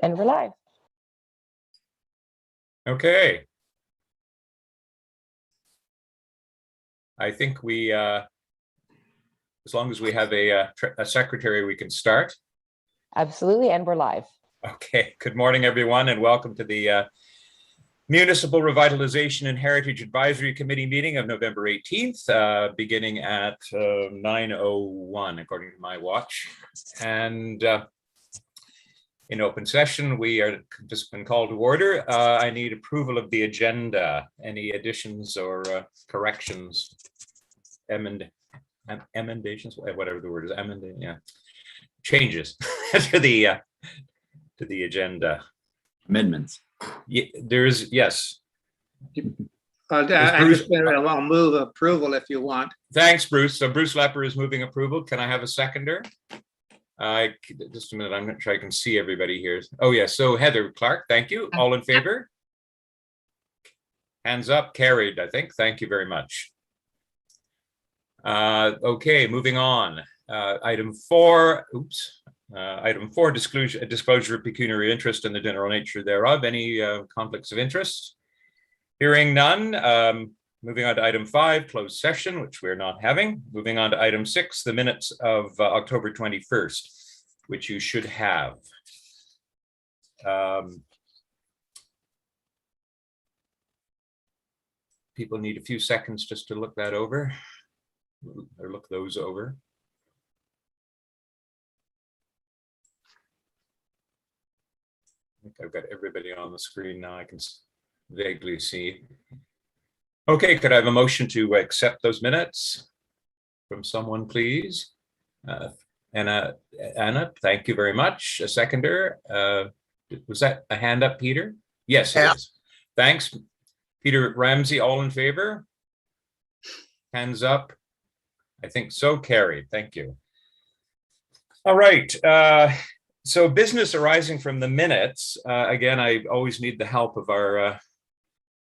And we're live. Okay. I think we, as long as we have a secretary, we can start. Absolutely, and we're live. Okay. Good morning, everyone, and welcome to the Municipal Revitalization and Heritage Advisory Committee meeting of November 18th, beginning at 9:01, according to my watch. And in open session, we are just been called to order. I need approval of the agenda. Any additions or corrections, emendations, whatever the word is, changes to the agenda. Amendments. Yeah, there is, yes. I'll move approval if you want. Thanks, Bruce. So Bruce Lepper is moving approval. Can I have a seconder? Just a minute. I'm not sure I can see everybody here. Oh, yeah. So Heather Clark, thank you. All in favor? Hands up, carried, I think. Thank you very much. Okay, moving on. Item 4, item 4, disclosure of pecuniary interest in the general nature thereof. Any conflicts of interest? Hearing none. Moving on to item 5, closed session, which we're not having. Moving on to item 6, the minutes of October 21st, which you should have. People need a few seconds just to look that over, or look those over. I think I've got everybody on the screen now. I can vaguely see. Okay, could I have a motion to accept those minutes from someone, please? Anna, thank you very much. A seconder. Was that a hand up, Peter? Yes, it is. Thanks. Peter Ramsey, all in favor? Hands up. I think so, carried. Thank you. All right. So business arising from the minutes. Again, I always need the help of our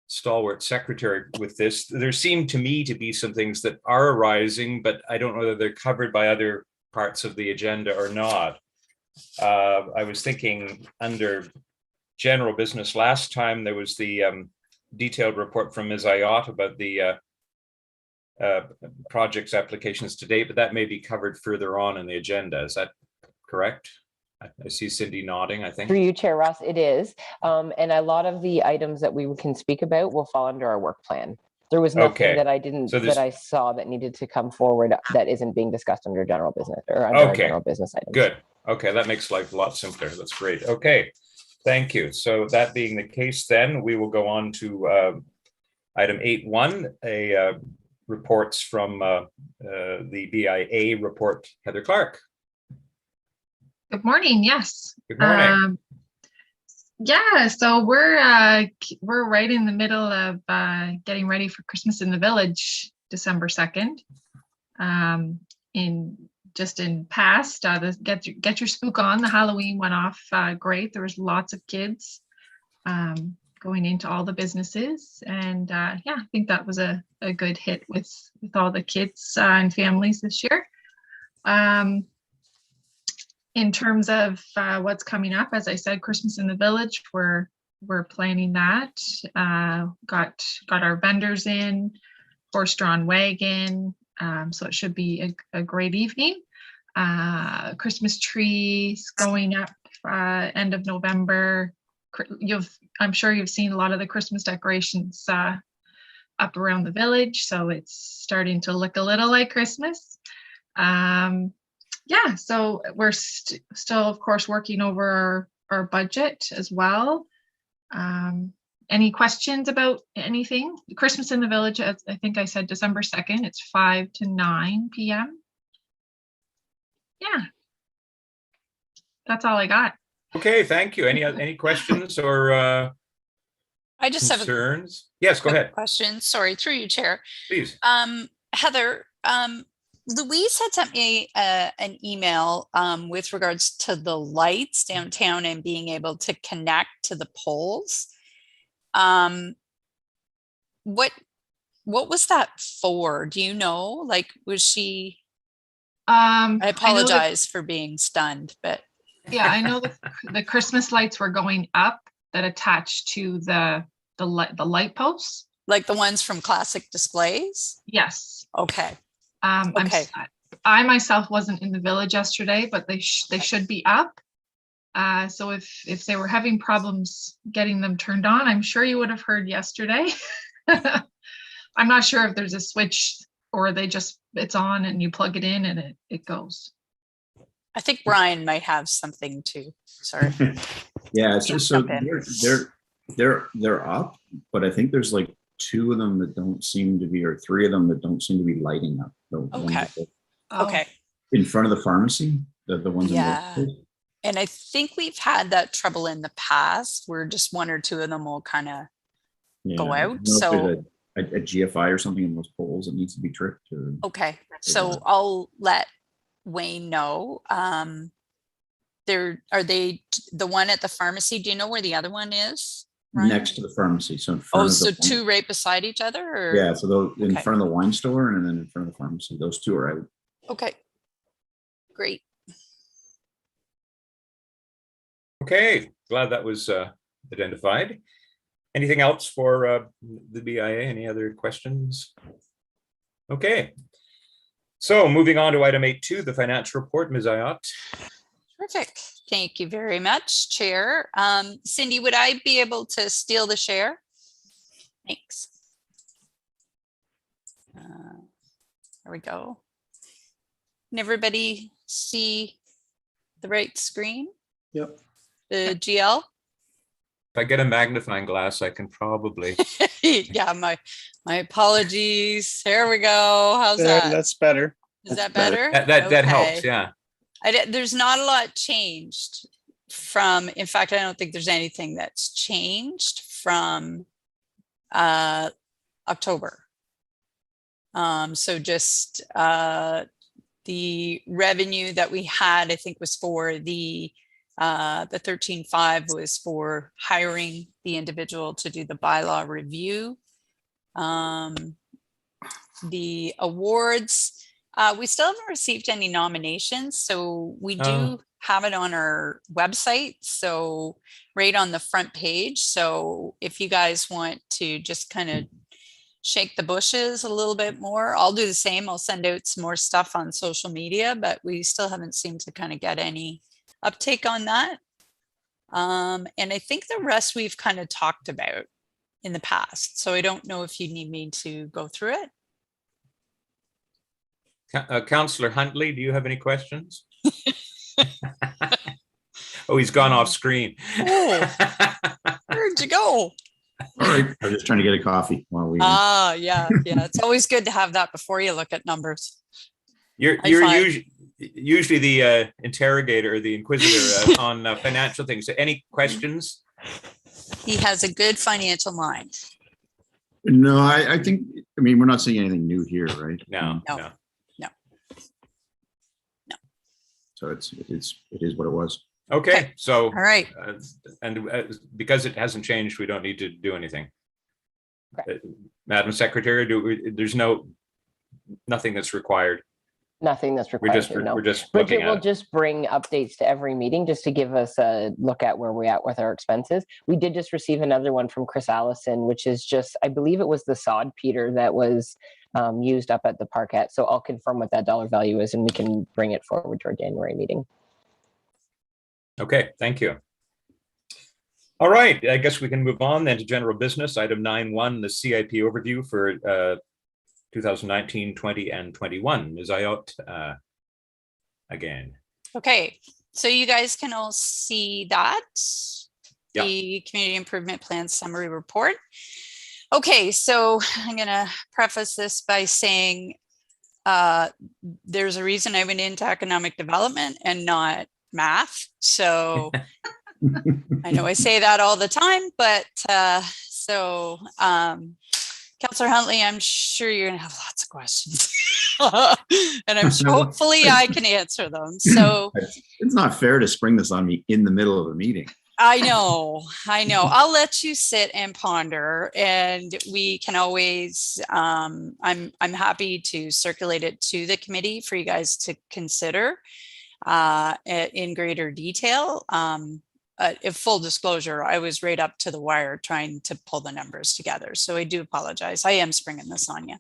stalwart secretary with this. There seem to me to be some things that are arising, but I don't know whether they're covered by other parts of the agenda or not. I was thinking under general business last time, there was the detailed report from Ms. Ayot about the projects applications to date, but that may be covered further on in the agenda. Is that correct? I see Cindy nodding, I think. Through you, Chair Ross, it is. And a lot of the items that we can speak about will fall under our work plan. There was nothing that I didn't, that I saw that needed to come forward that isn't being discussed under general business or under our general business items. Good. Okay, that makes life a lot simpler. That's great. Okay, thank you. So that being the case, then we will go on to item 8.1, reports from the BIA report. Heather Clark. Good morning. Yes. Good morning. Yeah, so we're right in the middle of getting ready for Christmas in the Village, December 2nd. In past, get your spook on. The Halloween went off great. There was lots of kids going into all the businesses, and yeah, I think that was a good hit with all the kids and families this year. In terms of what's coming up, as I said, Christmas in the Village, we're planning that. Got our vendors in, horse-drawn wagon, so it should be a great evening. Christmas trees going up end of November. I'm sure you've seen a lot of the Christmas decorations up around the village, so it's starting to look a little like Christmas. Yeah, so we're still, of course, working over our budget as well. Any questions about anything? Christmas in the Village, I think I said December 2nd. It's 5 to 9 p.m. Yeah, that's all I got. Okay, thank you. Any questions or I just concerns? Yes, go ahead. Question. Sorry, through you, Chair. Please. Heather, Louise had sent me an email with regards to the lights downtown and being able to connect to the poles. What was that for? Do you know? Like, was she? I apologize for being stunned, but Yeah, I know the Christmas lights were going up that attached to the light posts. Like the ones from Classic Displays? Yes. Okay. Okay. I myself wasn't in the village yesterday, but they should be up. So if they were having problems getting them turned on, I'm sure you would have heard yesterday. I'm not sure if there's a switch or it's on and you plug it in and it goes. I think Brian might have something too. Sorry. Yeah, so they're up, but I think there's like 2 of them that don't seem to be, or 3 of them that don't seem to be lighting up. Okay. Okay. In front of the pharmacy, the ones. Yeah. In the and I think we've had that trouble in the past where just 1 or 2 of them will kind of go out. So a GFI or something in those poles that needs to be tripped. Or, okay. So I'll let Wayne know. Are they the one at the pharmacy? Do you know where the other one is? Ryan? Next to the pharmacy. So in front of the 2 right beside each other? Or? Yeah, so those in front of the wine store and then in front of the pharmacy. Those 2 are out. Okay. Great. Okay, glad that was identified. Anything else for the BIA? Any other questions? Okay. So moving on to item 8.2, the financial report, Ms. Ayot. Terrific. Thank you very much, Chair. Cindy, would I be able to steal the share? Thanks. There we go. Can everybody see the right screen? Yep. The GL? If I get a magnifying glass, I can probably. Yeah, my apologies. There we go. How's that? That's better. Is that better? That helps, yeah. There's not a lot changed from, in fact, I don't think there's anything that's changed from October. So just the revenue that we had, I think, was for the 13.5 was for hiring the individual to do the bylaw review. The awards, we still haven't received any nominations, so we do have it on our website, so right on the front page. So if you guys want to just kind of shake the bushes a little bit more, I'll do the same. I'll send out some more stuff on social media, but we still haven't seemed to kind of get any uptake on that. And I think the rest we've kind of talked about in the past. So I don't know if you need me to go through it. Councillor Huntley, do you have any questions? Oh, he's gone off screen. Oh, where'd you go? All right, I was just trying to get a coffee while we. Yeah. It's always good to have that before you look at numbers. You're usually the interrogator or the inquisitor on financial things. So any questions? He has a good financial mind. No, I think, we're not seeing anything new here, right? No. So it is what it was. Okay, so all right, because it hasn't changed, we don't need to do anything. Madam Secretary, there's nothing that's required. Nothing that's required. We're just looking Bridget will just bring updates to every meeting just to give us a look at where we're at with our expenses. We did just receive another one from Chris Allison, which is just, I believe it was the sod Peter that was used up at the parkette. So I'll confirm what that dollar value is and we can bring it forward to our January meeting. Okay, thank you. All right, I guess we can move on then to general business. Item 9.1, the CIP overview for 2019, 20, and 21. Ms. Ayot, again. Okay, so you guys can all see that. Yep. The Community Improvement Plan Summary Report. Okay, so I'm gonna preface this by saying there's a reason I went into economic development and not math. So I know I say that all the time, but Councillor Huntley, I'm sure you're gonna have lots of questions. And I'm sure hopefully I can answer them. So it's not fair to spring this on me in the middle of a meeting. I know. I'll let you sit and ponder, and we can always, I'm happy to circulate it to the committee for you guys to consider. in greater detail. If full disclosure, I was right up to the wire trying to pull the numbers together. So I do apologize. I am springing this on you.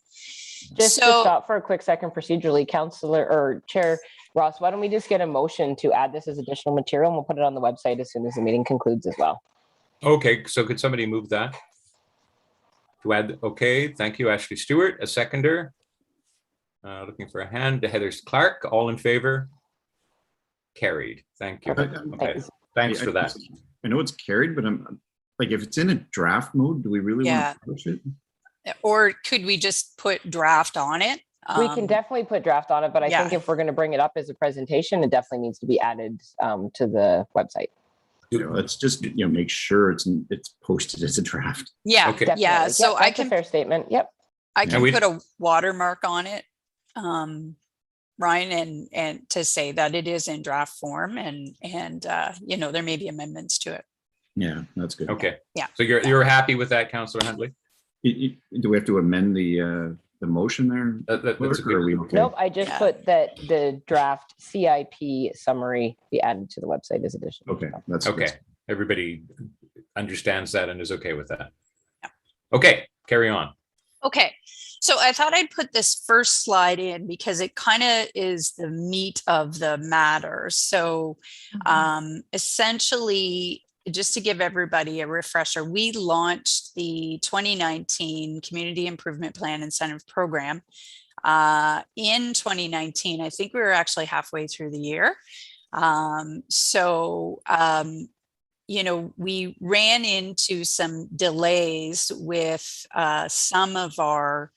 Just to stop for a quick second procedurally, Councillor or Chair Ross, why don't we just get a motion to add this as additional material, and we'll put it on the website as soon as the meeting concludes as well. Okay, so could somebody move that? To add, okay, thank you, Ashley Stewart, a seconder. Looking for a hand, Heather Clark, all in favor? Carried, thank you. Okay, thanks for that. I know it's carried, but I'm like, if it's in a draft mode, do we really want to push it? Or could we just put draft on it? We can definitely put draft on it, but I think if we're going to bring it up as a presentation, it definitely needs to be added to the website. Let's just make sure it's posted as a draft. Yeah, okay. Yeah. So I can, a fair statement. Yep. I can put a watermark on it, Ryan, and to say that it is in draft form, and there may be amendments to it. Yeah, that's good. Okay. Yeah. So you're happy with that, Councillor Huntley? Do we have to amend the motion there? That's okay? Nope, I just put that the draft CIP summary be added to the website as additional. Okay, that's okay. Good. Everybody understands that and is okay with that. Yeah. Okay, carry on. Okay, so I thought I'd put this first slide in because it kind of is the meat of the matter. So essentially, just to give everybody a refresher, we launched the 2019 Community Improvement Plan Incentive Program in 2019. I think we were actually halfway through the year. We ran into some delays with some of our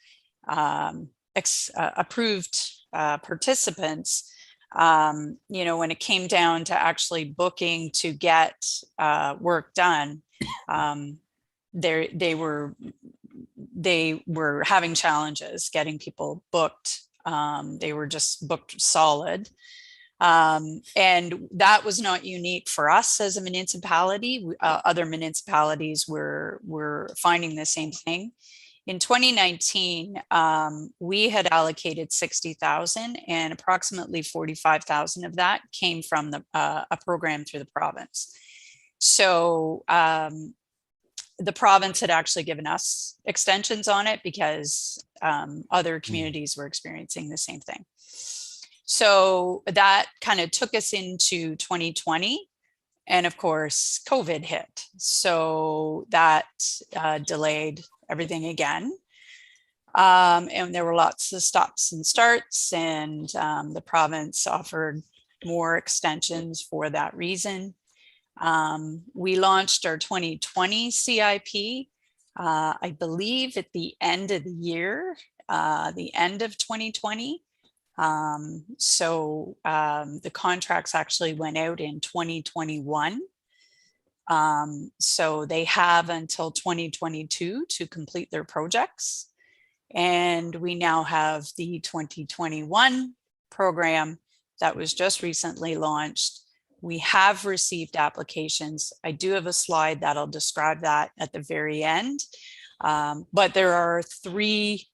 approved participants. When it came down to actually booking to get work done, they were having challenges getting people booked. They were just booked solid. And that was not unique for us as a municipality. Other municipalities were finding the same thing. In 2019, we had allocated 60,000, and approximately 45,000 of that came from a program through the province. So the province had actually given us extensions on it because other communities were experiencing the same thing. So that kind of took us into 2020. And of course, COVID hit. So that delayed everything again. And there were lots of stops and starts, and the province offered more extensions for that reason. We launched our 2020 CIP, I believe at the end of the year, the end of 2020. The contracts actually went out in 2021. So they have until 2022 to complete their projects. And we now have the 2021 program that was just recently launched. We have received applications. I do have a slide that'll describe that at the very end. But there are 3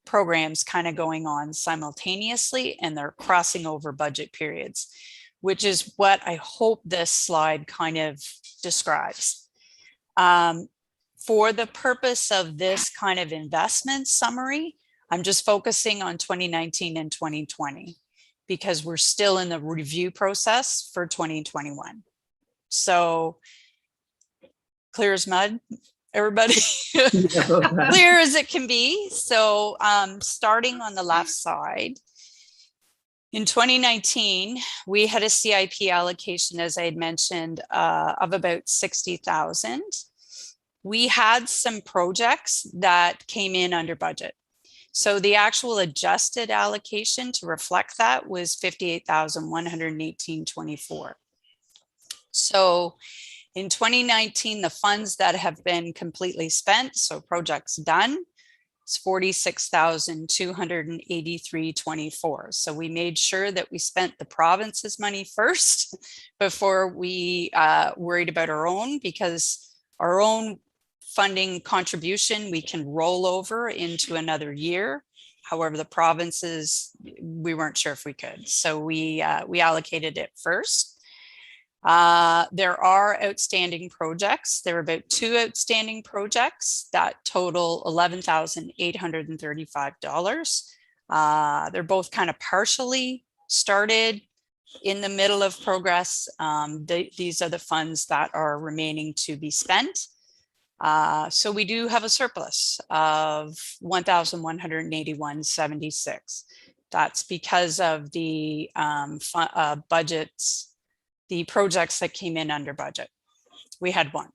programs kind of going on simultaneously, and they're crossing over budget periods, which is what I hope this slide kind of describes. For the purpose of this kind of investment summary, I'm just focusing on 2019 and 2020 because we're still in the review process for 2021. So clear as mud, everybody. Clear as it can be. So starting on the left side, in 2019, we had a CIP allocation, as I had mentioned, of about 60,000. We had some projects that came in under budget. So the actual adjusted allocation to reflect that was 58,118.24. So in 2019, the funds that have been completely spent, so projects done, it's 46,283.24. So we made sure that we spent the province's money first before we worried about our own, because our own funding contribution we can roll over into another year. However, the provinces, we weren't sure if we could. So we allocated it first. There are outstanding projects. There are about 2 outstanding projects that total $11,835. They're both kind of partially started, in the middle of progress. These are the funds that are remaining to be spent. So we do have a surplus of $1,181.76. That's because of the budgets, the projects that came in under budget. We had one.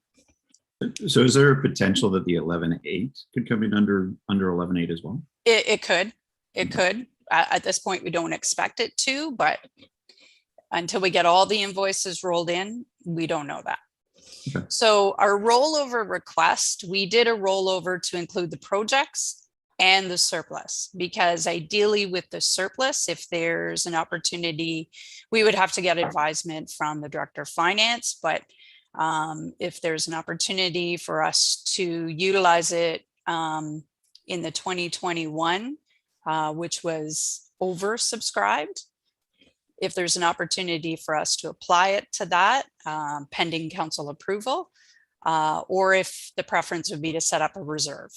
So is there a potential that the 11.8 could come in under 11.8 as well? It could. It could. At this point, we don't expect it to, but until we get all the invoices rolled in, we don't know that. Okay. So our rollover request, we did a rollover to include the projects and the surplus, because ideally with the surplus, if there's an opportunity, we would have to get advisement from the Director of Finance. But if there's an opportunity for us to utilize it in the 2021, which was oversubscribed, if there's an opportunity for us to apply it to that, pending council approval, or if the preference would be to set up a reserve.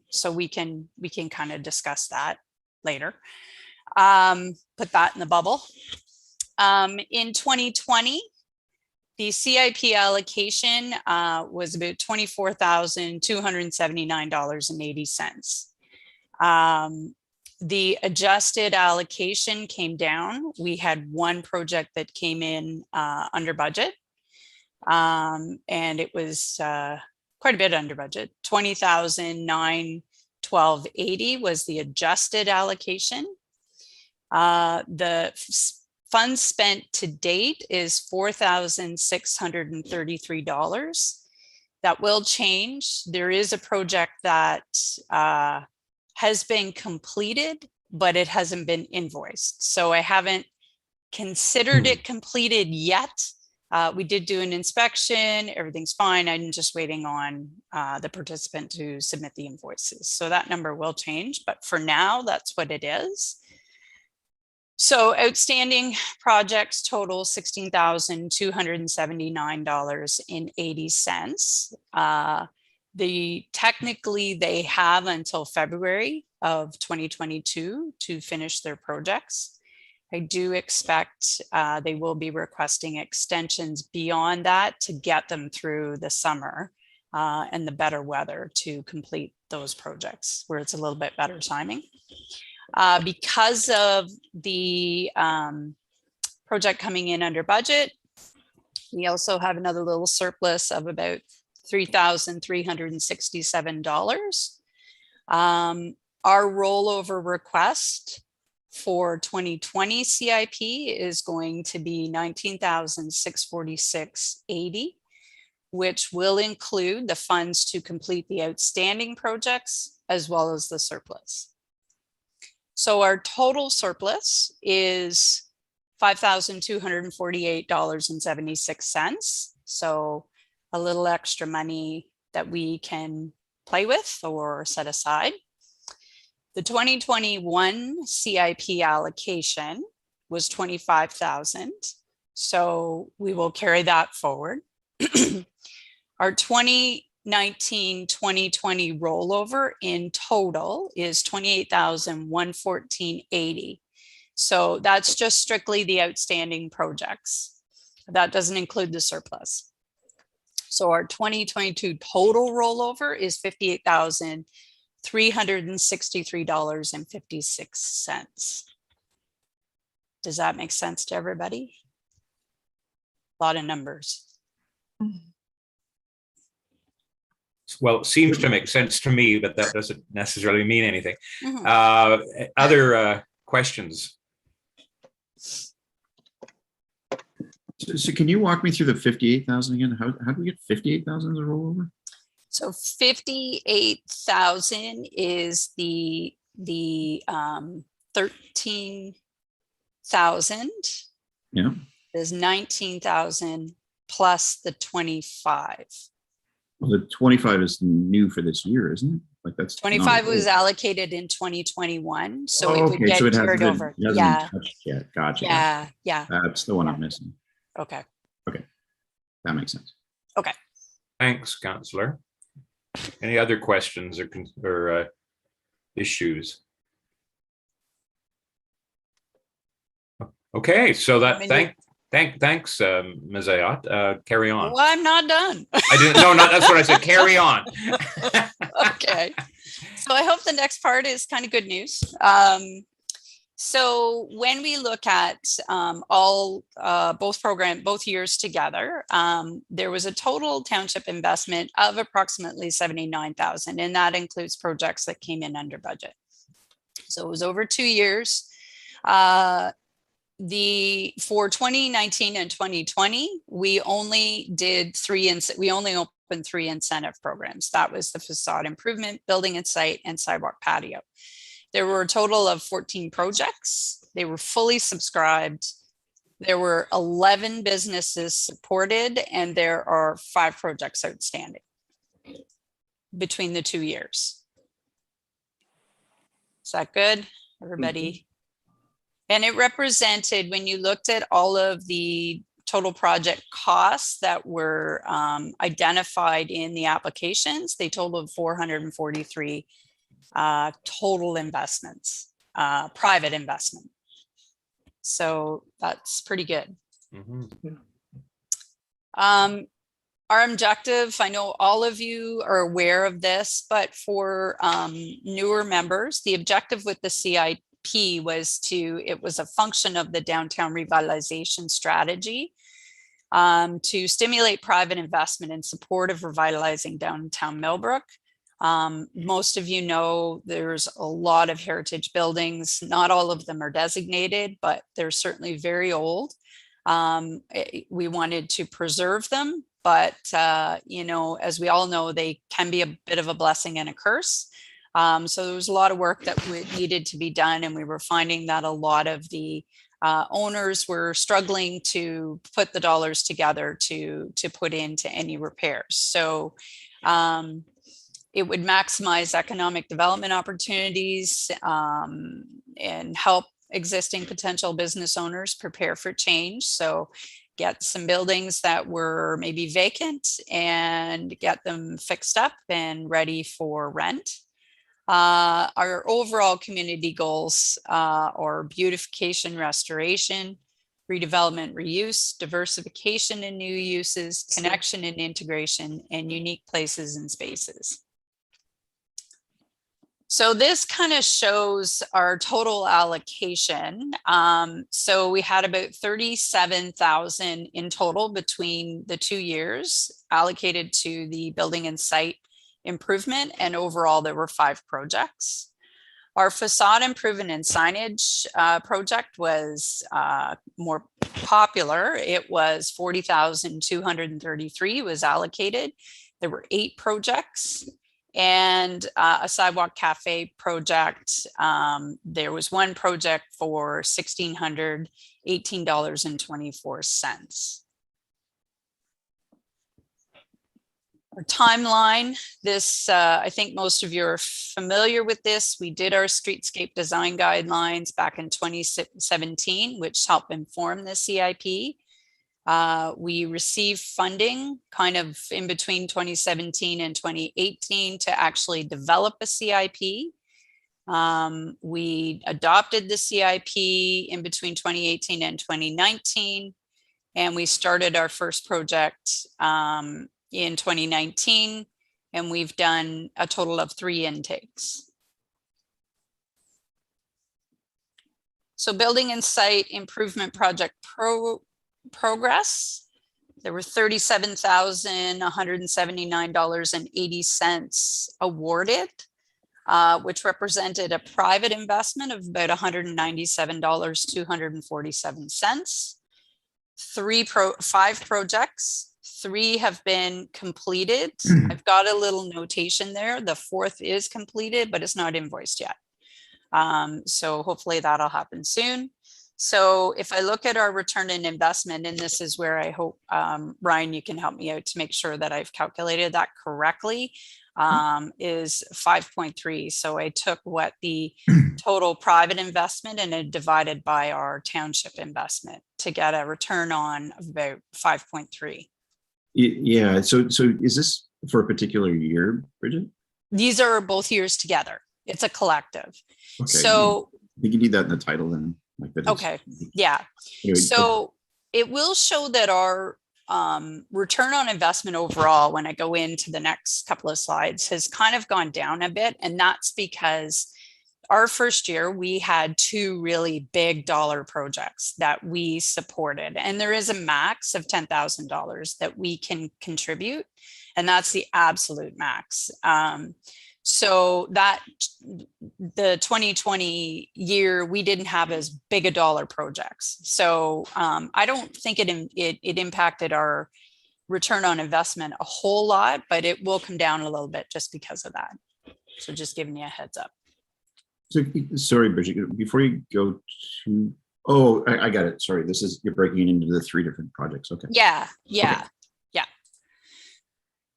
So we can kind of discuss that later. Put that in the bubble. In 2020, the CIP allocation was about $24,279.80. The adjusted allocation came down. We had one project that came in under budget, and it was quite a bit under budget. $20,912.80 was the adjusted allocation. The funds spent to date is $4,633. That will change. There is a project that has been completed, but it hasn't been invoiced. So I haven't considered it completed yet. We did do an inspection, everything's fine. I'm just waiting on the participant to submit the invoices. So that number will change, but for now, that's what it is. So outstanding projects total $16,279.80. Technically they have until February of 2022 to finish their projects. I do expect they will be requesting extensions beyond that to get them through the summer and the better weather to complete those projects where it's a little bit better timing. Because of the project coming in under budget, we also have another little surplus of about $3,367. Our rollover request for 2020 CIP is going to be $19,646.80, which will include the funds to complete the outstanding projects as well as the surplus. So our total surplus is $5,248.76. So a little extra money that we can play with or set aside. The 2021 CIP allocation was $25,000. So we will carry that forward. Our 2019-2020 rollover in total is $28,114.80. So that's just strictly the outstanding projects. That doesn't include the surplus. So our 2022 total rollover is $58,363.56. Does that make sense to everybody? A lot of numbers. Well, it seems to make sense to me, but that doesn't necessarily mean anything. Other questions? So can you walk me through the 58,000 again? How do we get 58,000 as a rollover? So 58,000 is the 13,000. Yeah. There's 19,000 plus the 25. Well, the 25 is new for this year, isn't it? Like That's 25 was not- allocated in 2021, so it would okay, get so it carried hasn't over. been, Yeah, touched yet. Gotcha. yeah. That's the one Yeah. I'm missing. Okay. That makes sense. Thanks, Councillor. Any other questions or issues? Okay, so thanks, Ms. Ayotte. Carry on. Well, I'm not done. I didn't. No, not that's what I said. Carry on. Okay. So I hope the next part is kind of good news. So when we look at both years together, there was a total township investment of approximately 79,000, and that includes projects that came in under budget. So it was over 2 years. For 2019 and 2020, we only opened 3 incentive programs. That was the facade improvement, building and site, and sidewalk patio. There were a total of 14 projects. They were fully subscribed. There were 11 businesses supported, and there are 5 projects outstanding between the 2 years. Is that good, everybody? And it represented, when you looked at all of the total project costs that were identified in the applications, they totaled 443 total investments, private investment. So that's pretty good. Our objective, I know all of you are aware of this, but for newer members, the objective with the CIP it was a function of the downtown revitalization strategy to stimulate private investment in support of revitalizing downtown Millbrook. Most of you know there's a lot of heritage buildings. Not all of them are designated, but they're certainly very old. We wanted to preserve them, but as we all know, they can be a bit of a blessing and a curse. So there was a lot of work that needed to be done, and we were finding that a lot of the owners were struggling to put the dollars together to put into any repairs. So it would maximize economic development opportunities and help existing potential business owners prepare for change. So get some buildings that were maybe vacant and get them fixed up and ready for rent. Our overall community goals are beautification, restoration, redevelopment, reuse, diversification and new uses, connection and integration, and unique places and spaces. So this kind of shows our total allocation. So we had about 37,000 in total between the 2 years allocated to the building and site improvement, and overall there were 5 projects. Our facade improvement and signage project was more popular. It was 40,233 was allocated. There were 8 projects. And a sidewalk cafe project, there was 1 project for $1,618.24. Our timeline, this, I think most of you are familiar with this. We did our streetscape design guidelines back in 2017, which helped inform the CIP. We received funding kind of in between 2017 and 2018 to actually develop a CIP. We adopted the CIP in between 2018 and 2019, and we started our first project in 2019, and we've done a total of 3 intakes. So building and site improvement project progress, there were $37,179.80 awarded, which represented a private investment of about $197,247. 5 projects, 3 have been completed. I've got a little notation there. The 4th is completed, but it's not invoiced yet. So hopefully that'll happen soon. So if I look at our return on investment, and this is where I hope, Ryan, you can help me out to make sure that I've calculated that correctly. is 5.3. So I took what the total private investment and it divided by our township investment to get a return on of about 5.3. Yeah. So is this for a particular year, Bridget? These are both years together. It's a collective. Okay. So you can do that in the title then. Like that. Okay. Yeah. Anyway, So it will show that our return on investment overall, when I go into the next couple of slides, has kind of gone down a bit. And that's because our first year, we had 2 really big dollar projects that we supported. And there is a max of $10,000 that we can contribute. And that's the absolute max. So that the 2020 year, we didn't have as big a dollar projects. So I don't think it impacted our return on investment a whole lot, but it will come down a little bit just because of that. So just giving you a heads up. So, sorry, Bridget, before you go to, oh, I got it. Sorry, you're breaking it into the 3 different projects. Okay. Yeah. Okay.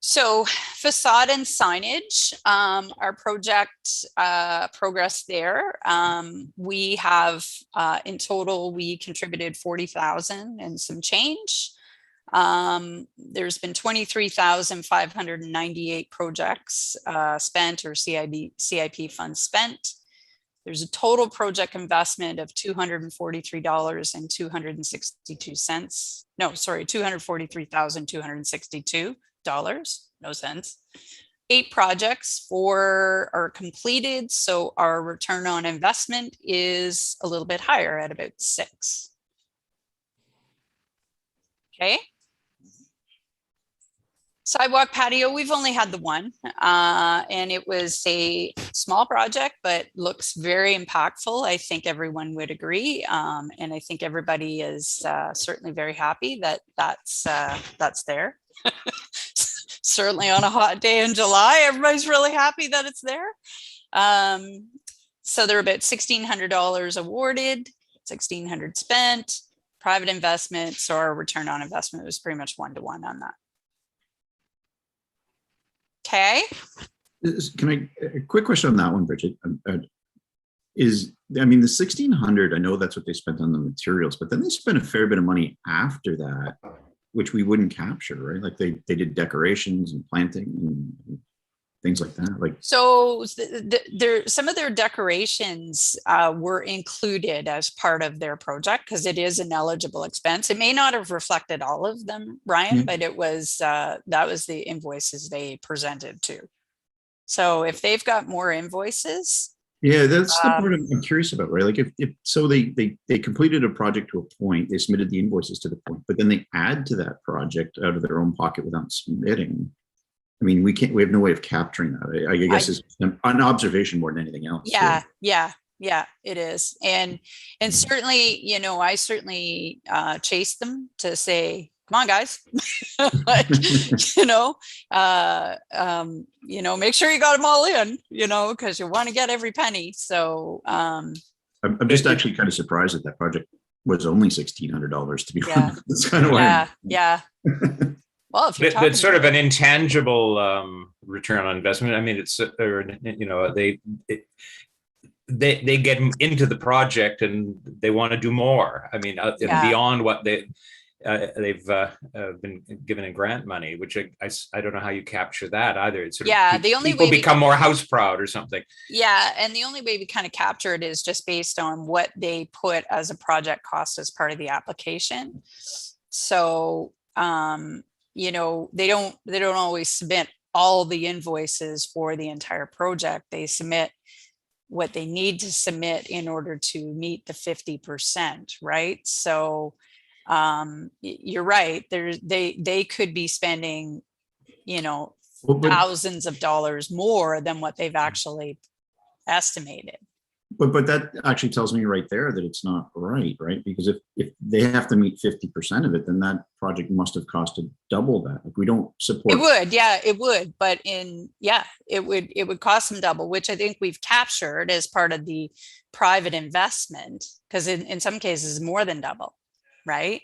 So facade and signage, our project progress there. We have in total, we contributed 40,000 and some change. There's been 23,598 projects spent or CIP funds spent. There's a total project investment of $243.262. No, sorry, $243,262. No sense. 8 projects, 4 are completed. So our return on investment is a little bit higher at about 6. Okay. Sidewalk patio, we've only had the one, and it was a small project, but looks very impactful. I think everyone would agree. And I think everybody is certainly very happy that that's there. Certainly on a hot day in July, everybody's really happy that it's there. So there are about $1,600 awarded, $1,600 spent, private investment. So our return on investment was pretty much 1-to-1 on that. Okay. Can a quick question on that one, Bridget? I mean, the 1,600, I know that's what they spent on the materials, but then they spent a fair bit of money after that, which we wouldn't capture, right? Like they did decorations and planting and things like that. Like, so some of their decorations were included as part of their project because it is an eligible expense. It may not have reflected all of them, Ryan, but it was that was the invoices they presented to. So if they've got more invoices. Yeah, that's the part I'm curious about, right? Like if so they completed a project to a point, they submitted the invoices to the point, but then they add to that project out of their own pocket without submitting. I mean, we have no way of capturing that. I guess it's an observation more than anything else. Yeah, so. Yeah, it is. And certainly, I certainly chase them to say, come on, guys, like, make sure you got them all in, because you want to get every penny. So I'm just actually kind of surprised that project was only $1,600 to be honest. That's kind of yeah. Well, if you're it's sort of an intangible return on investment. I mean, it's they get into the project and they want to do more. I mean, beyond what they've been given in grant money, which I don't know how you capture that either. It's sort of the only people way become more house proud or something. Yeah, and the only way we kind of capture it is just based on what they put as a project cost as part of the application. So they don't always submit all the invoices for the entire project. They submit what they need to submit in order to meet the 50%, right? So you're right. They could be spending, thousands of dollars more than what they've actually estimated. But that actually tells me right there that it's not right? Because if they have to meet 50% of it, then that project must have costed double that. Like we don't support. It would. But it would cost them double, which I think we've captured as part of the private investment, because in some cases more than double, right?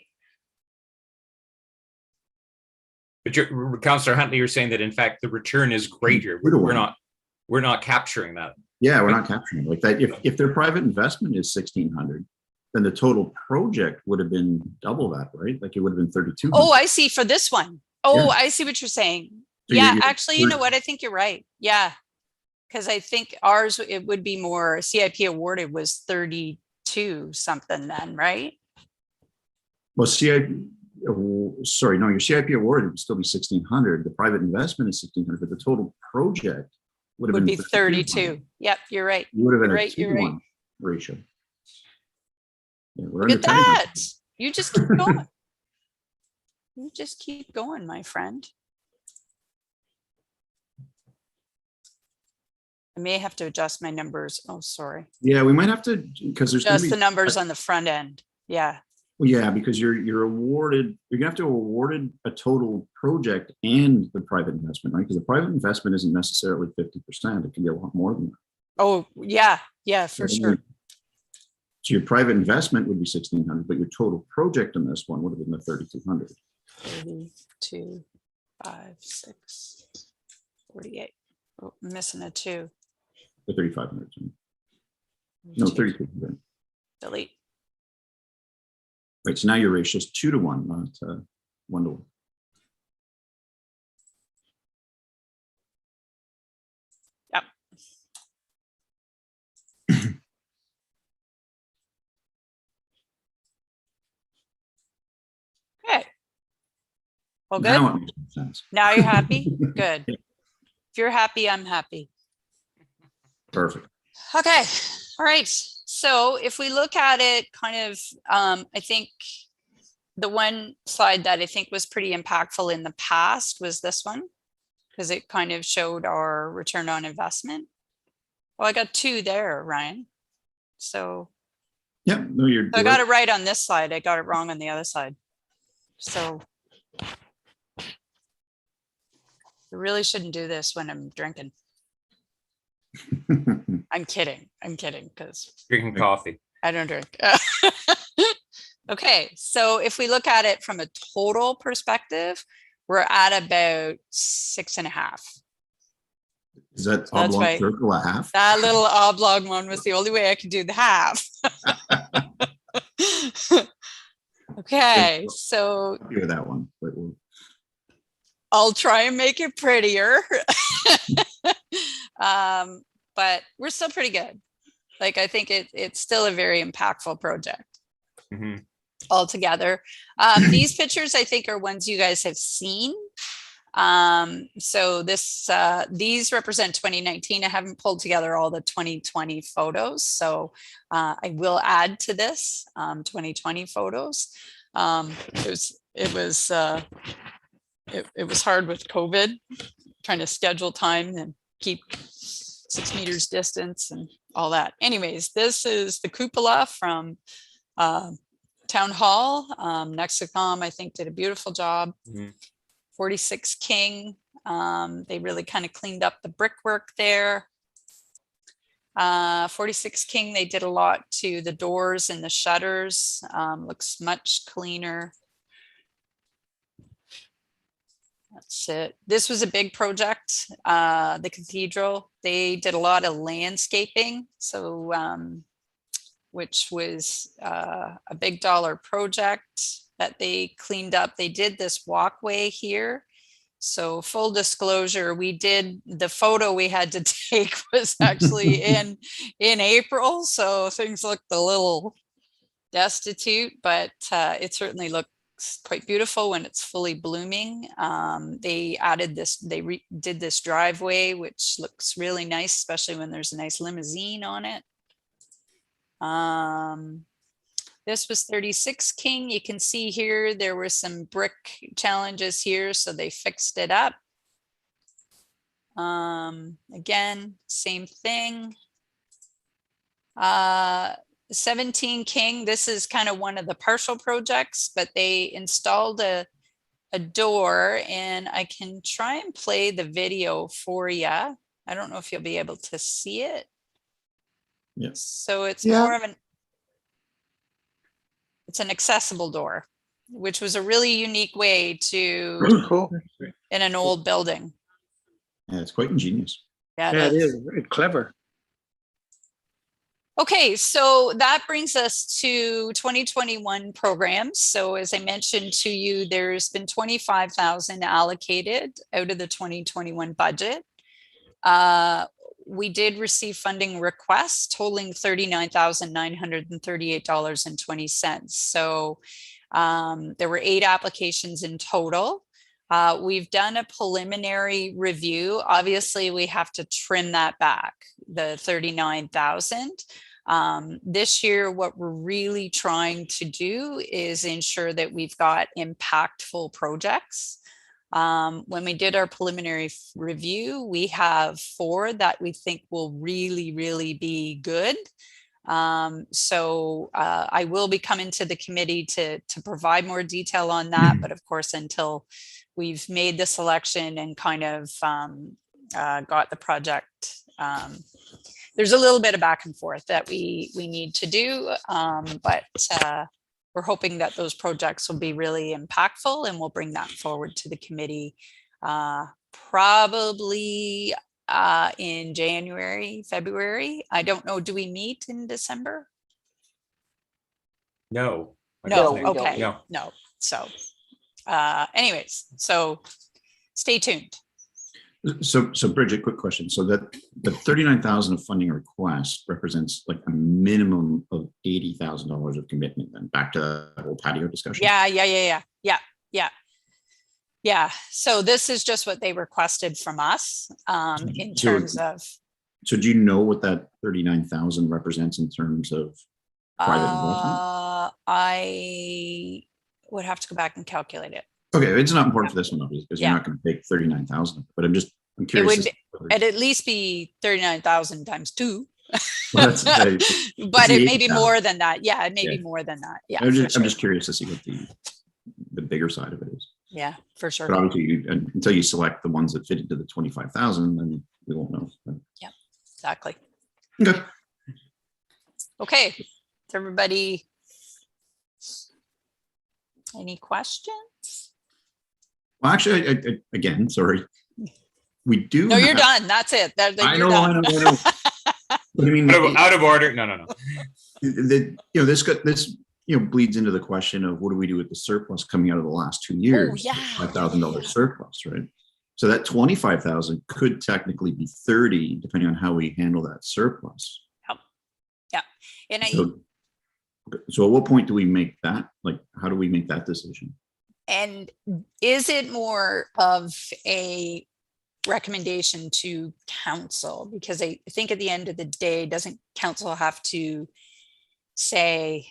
But Councillor Huntley, you're saying that in fact the return is greater. We're not capturing that. Yeah, we're not capturing it like that. If their private investment is 1,600, then the total project would have been double that, right? Like it would have been 3,200. Oh, I see, for this one. Oh, Yeah. I see what you're saying. So Yeah, you're- actually, you know what? I think you're right. Yeah. Because I think ours, it would be more CIP awarded was 32 something then, right? Well, sorry, no, your CIP award would still be 1,600. The private investment is 1,600, but the total project would have Would been be 32. Yep, you're right. You would have been You're a right, you're right. 2-to-1 ratio. Yeah, we're Look at undercutting that. ourselves. You just keep going. You just keep going, my friend. I may have to adjust my numbers. Oh, sorry. Yeah, we might have to, because there's gonna Just be the numbers on the front end. Yeah. Well, yeah, because you're awarded, you're gonna have to awarded a total project and the private investment, right? Because the private investment isn't necessarily 50%. It can be a lot more than that. Oh, yeah. Yeah, for sure. So your private investment would be 1,600, but your total project on this one would have been the 3,200. 32, 5, 6, 48. Oh, I'm missing a 2. The 3,500. No, 3,200. Delete. Right, so now your ratio is 2-to-1, not 1-to-1. Yep. Okay. Well, good. Now it makes sense. Now you're happy? Good. Yeah. If you're happy, I'm happy. Perfect. Okay. All right. So if we look at it kind of, I think the one slide that I think was pretty impactful in the past was this one, because it kind of showed our return on investment. Well, I got 2 there, Ryan. So Yeah, no, you're. I got it right on this slide. I got it wrong on the other side. So I really shouldn't do this when I'm drinking. I'm kidding. I'm kidding, because Drinking coffee. I don't drink. Okay, so if we look at it from a total perspective, we're at about 6.5. Is that That's oblong right. circle a half? That little oblong one was the only way I could do the half. Okay, so I'll do that one, but we'll. I'll try and make it prettier. But we're still pretty good. Like, I think it's still a very impactful project. Mm-hmm. Altogether. These pictures I think are ones you guys have seen. So these represent 2019. I haven't pulled together all the 2020 photos, so I will add to this 2020 photos. It was hard with COVID, trying to schedule time and keep 6 meters distance and all that. Anyways, this is the cupola from Town Hall. Nexicom, I think, did a beautiful job. Mm-hmm. 46 King, they really kind of cleaned up the brickwork there. 46 King, they did a lot to the doors and the shutters. Looks much cleaner. That's it. This was a big project. The Cathedral, they did a lot of landscaping. So which was a big dollar project that they cleaned up. They did this walkway here. So full disclosure, we did the photo we had to take was actually in April. So things looked a little destitute, but it certainly looks quite beautiful when it's fully blooming. They added this, they did this driveway, which looks really nice, especially when there's a nice limousine on it. This was 36 King. You can see here there were some brick challenges here, so they fixed it up. Again, same thing. 17 King, this is kind of one of the partial projects, but they installed a door, and I can try and play the video for you. I don't know if you'll be able to see it. Yes. So it's more of an accessible door. which was a really unique way to, Cool. in an old building. Yeah, it's quite ingenious. Yeah, Yeah, it it is. is very clever. Okay, so that brings us to 2021 programs. So as I mentioned to you, there's been 25,000 allocated out of the 2021 budget. We did receive funding requests totaling $39,938.20. So there were 8 applications in total. We've done a preliminary review. Obviously, we have to trim that back, the 39,000. This year, what we're really trying to do is ensure that we've got impactful projects. When we did our preliminary review, we have 4 that we think will really, really be good. So I will be coming to the committee to provide more detail on that. But of course, until we've made the selection and kind of got the project, there's a little bit of back and forth that we need to do. But we're hoping that those projects will be really impactful, and we'll bring that forward to the committee probably in January, February. I don't know. Do we meet in December? No. No. we don't. Okay. No. No. So anyways, so stay tuned. So Bridget, quick question. So that the 39,000 of funding request represents like a minimum of $80,000 of commitment. Then back to the whole patio discussion. Yeah. So this is just what they requested from us in terms of. So do you know what that 39,000 represents in terms of private investment? I would have to go back and calculate it. Okay, it's not important for this one, obviously, because you're not going to take 39,000. But I'm curious. It would at least be 39,000 times 2. Well, but it may be more than that. Yeah, it may be more than that. Yeah, I'm just curious to see what the bigger side of it is. Yeah, for sure. But obviously, until you select the ones that fit into the 25,000, then we won't know. Yeah, exactly. Okay. Okay. Is everybody? Any questions? Well, actually, again, sorry. We do. No, you're done. That's it. I know. But I mean, out of order. No. This bleeds into the question of what do we do with the surplus coming out of the last 2 years? Oh, yeah. $5,000 surplus, right? So that 25,000 could technically be 30, depending on how we handle that surplus. Yeah. And so at what point do we make that? Like, how do we make that decision? And is it more of a recommendation to council? Because I think at the end of the day, doesn't council have to say,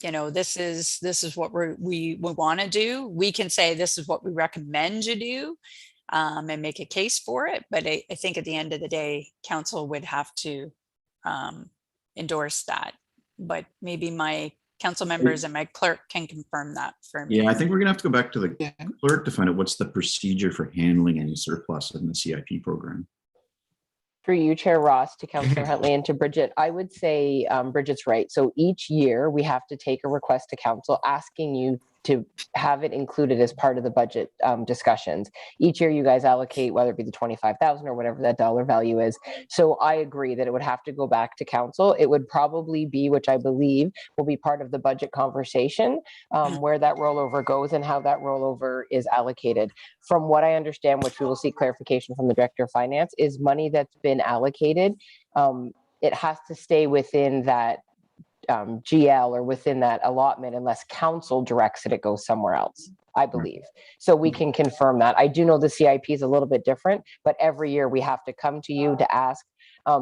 this is what we want to do? We can say this is what we recommend you do, and make a case for it. But I think at the end of the day, council would have to endorse that. But maybe my council members and my clerk can confirm that for me. Yeah, I think we're gonna have to go back to the clerk to find out what's the procedure for handling any surplus in the CIP program. Through you, Chair Ross, to Councillor Huntley and to Bridget, I would say Bridget's right. So each year we have to take a request to council asking you to have it included as part of the budget discussions. Each year you guys allocate, whether it be the 25,000 or whatever that dollar value is. So I agree that it would have to go back to council. It would probably be, which I believe will be part of the budget conversation, where that rollover goes and how that rollover is allocated. From what I understand, which we will seek clarification from the Director of Finance, is money that's been allocated. It has to stay within that GL or within that allotment unless council directs it goes somewhere else, I believe. So we can confirm that. I do know the CIP is a little bit different, but every year we have to come to you to ask,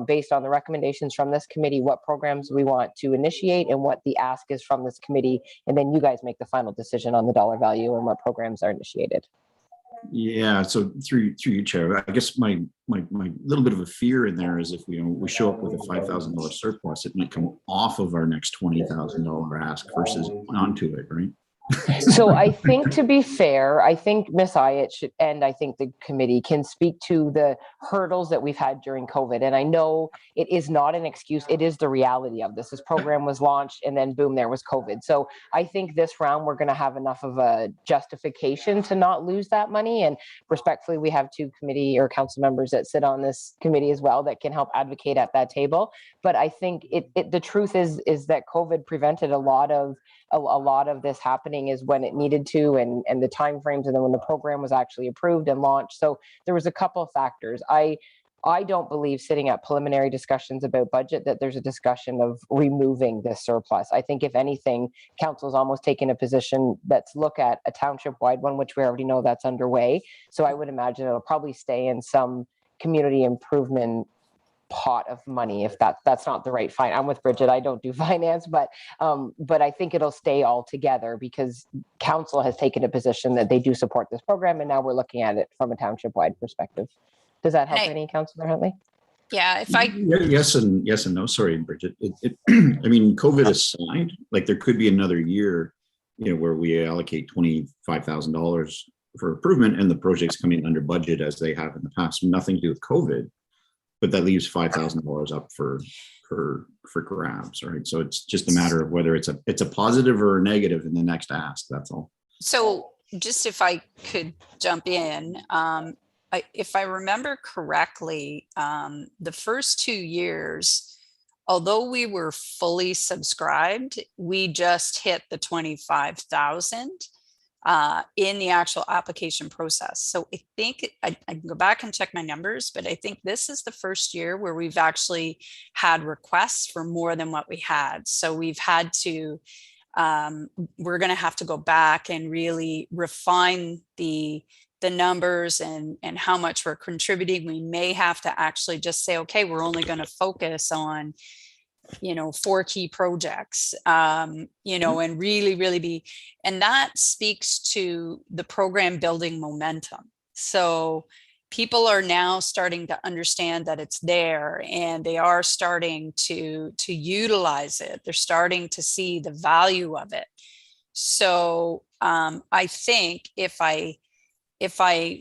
based on the recommendations from this committee, what programs we want to initiate and what the ask is from this committee. And then you guys make the final decision on the dollar value and what programs are initiated. Yeah, so through you, Chair, I guess my little bit of a fear in there is if we show up with a $5,000 surplus, it might come off of our next $20,000 ask versus onto it, right? So I think, to be fair, I think Ms. Hyatt should, and I think the committee can speak to the hurdles that we've had during COVID. And I know it is not an excuse. It is the reality of this. This program was launched and then boom, there was COVID. So I think this round we're going to have enough of a justification to not lose that money. And respectfully, we have 2 committee or council members that sit on this committee as well that can help advocate at that table. But I think the truth is that COVID prevented a lot of this happening is when it needed to, and the timeframes, and then when the program was actually approved and launched. So there was a couple of factors. I don't believe, sitting at preliminary discussions about budget, that there's a discussion of removing this surplus. I think if anything, council's almost taken a position that's look at a township-wide one, which we already know that's underway. So I would imagine it'll probably stay in some community improvement pot of money, if that's not the right I'm with Bridget. I don't do finance, but I think it'll stay all together because council has taken a position that they do support this program, and now we're looking at it from a township-wide perspective. Does that help any, Councillor Huntley? Yeah, if I yes and no. Sorry, Bridget. I mean, COVID aside, like there could be another year, where we allocate $25,000 for improvement, and the project's coming under budget as they have in the past. Nothing to do with COVID. But that leaves $5,000 up for grabs, right? So it's just a matter of whether it's a positive or a negative in the next ask. That's all. So just if I could jump in, if I remember correctly, the first 2 years, although we were fully subscribed, we just hit the 25,000. In the actual application process. So I think I can go back and check my numbers, but I think this is the first year where we've actually had requests for more than what we had. So we've had to, we're going to have to go back and really refine the numbers and how much we're contributing. We may have to actually just say, okay, we're only going to focus on 4 key projects, and really be, and that speaks to the program building momentum. So people are now starting to understand that it's there, and they are starting to utilize it. They're starting to see the value of it. So I think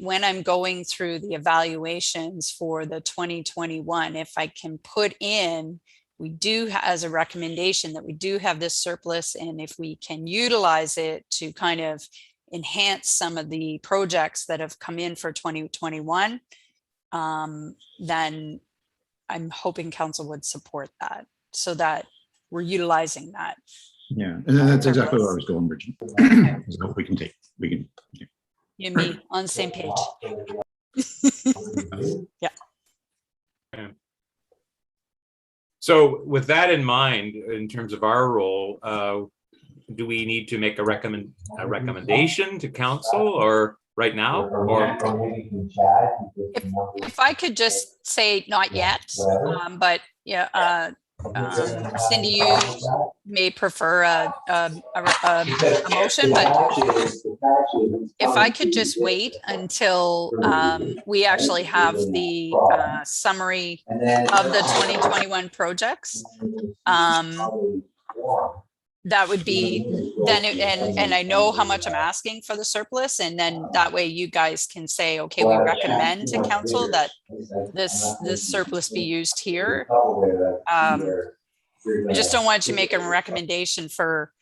when I'm going through the evaluations for the 2021, if I can put in, we do, as a recommendation, that we do have this surplus, and if we can utilize it to kind of enhance some of the projects that have come in for 2021, then I'm hoping council would support that, so that we're utilizing that. Yeah, and that's exactly where I was going, Bridget. So we can. You and me on the same page. Yeah. So with that in mind, in terms of our role, do we need to make a recommendation to council, or right now? Or if I could just say not yet, but yeah, Cindy, you may prefer a motion, but if I could just wait until we actually have the summary of the 2021 projects, that would be then, and I know how much I'm asking for the surplus, and then that way you guys can say, okay, we recommend to council that this surplus be used here. I just don't want you making a recommendation for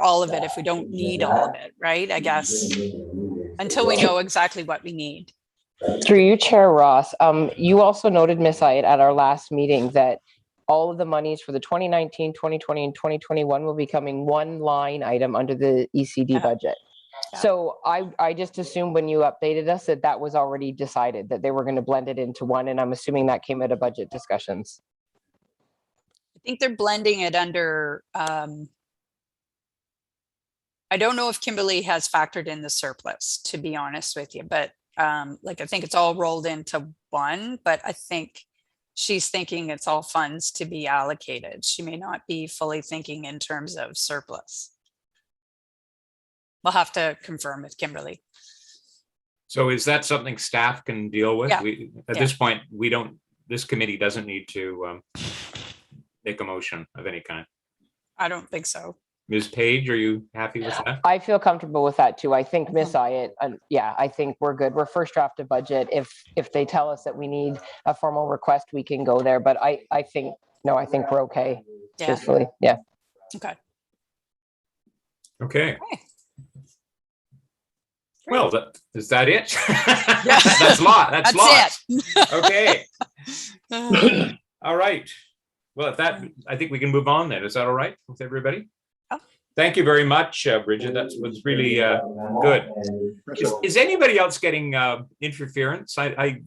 all of it if we don't need all of it, right? I guess until we know exactly what we need. Through you, Chair Ross, you also noted, Ms. Hyatt, at our last meeting that all of the monies for the 2019, 2020, and 2021 will be coming one line item under the ECD budget. Yeah. So I just assumed when you updated us that was already decided, that they were going to blend it into one, and I'm assuming that came out of budget discussions. I think they're blending it under, I don't know if Kimberly has factored in the surplus, to be honest with you, but I think it's all rolled into one, but I think she's thinking it's all funds to be allocated. She may not be fully thinking in terms of surplus. We'll have to confirm with Kimberly. So is that something staff can deal with? Yeah. At this point, this committee doesn't need to make a motion of any kind. I don't think so. Ms. Page, are you happy with that? I feel comfortable with that too. I think Miss Hyatt, yeah, I think we're good. We're first draft of budget. If they tell us that we need a formal request, we can go there. But I think, no, I think we're okay. Yeah. Truthfully, yeah. Okay. Okay. Okay. Well, is that it? That's a lot. That's lots. it. Okay. All right. Well, I think we can move on then. Is that all right with everybody? Oh. Thank you very much, Bridget. That was really good. Is anybody else getting interference? I'm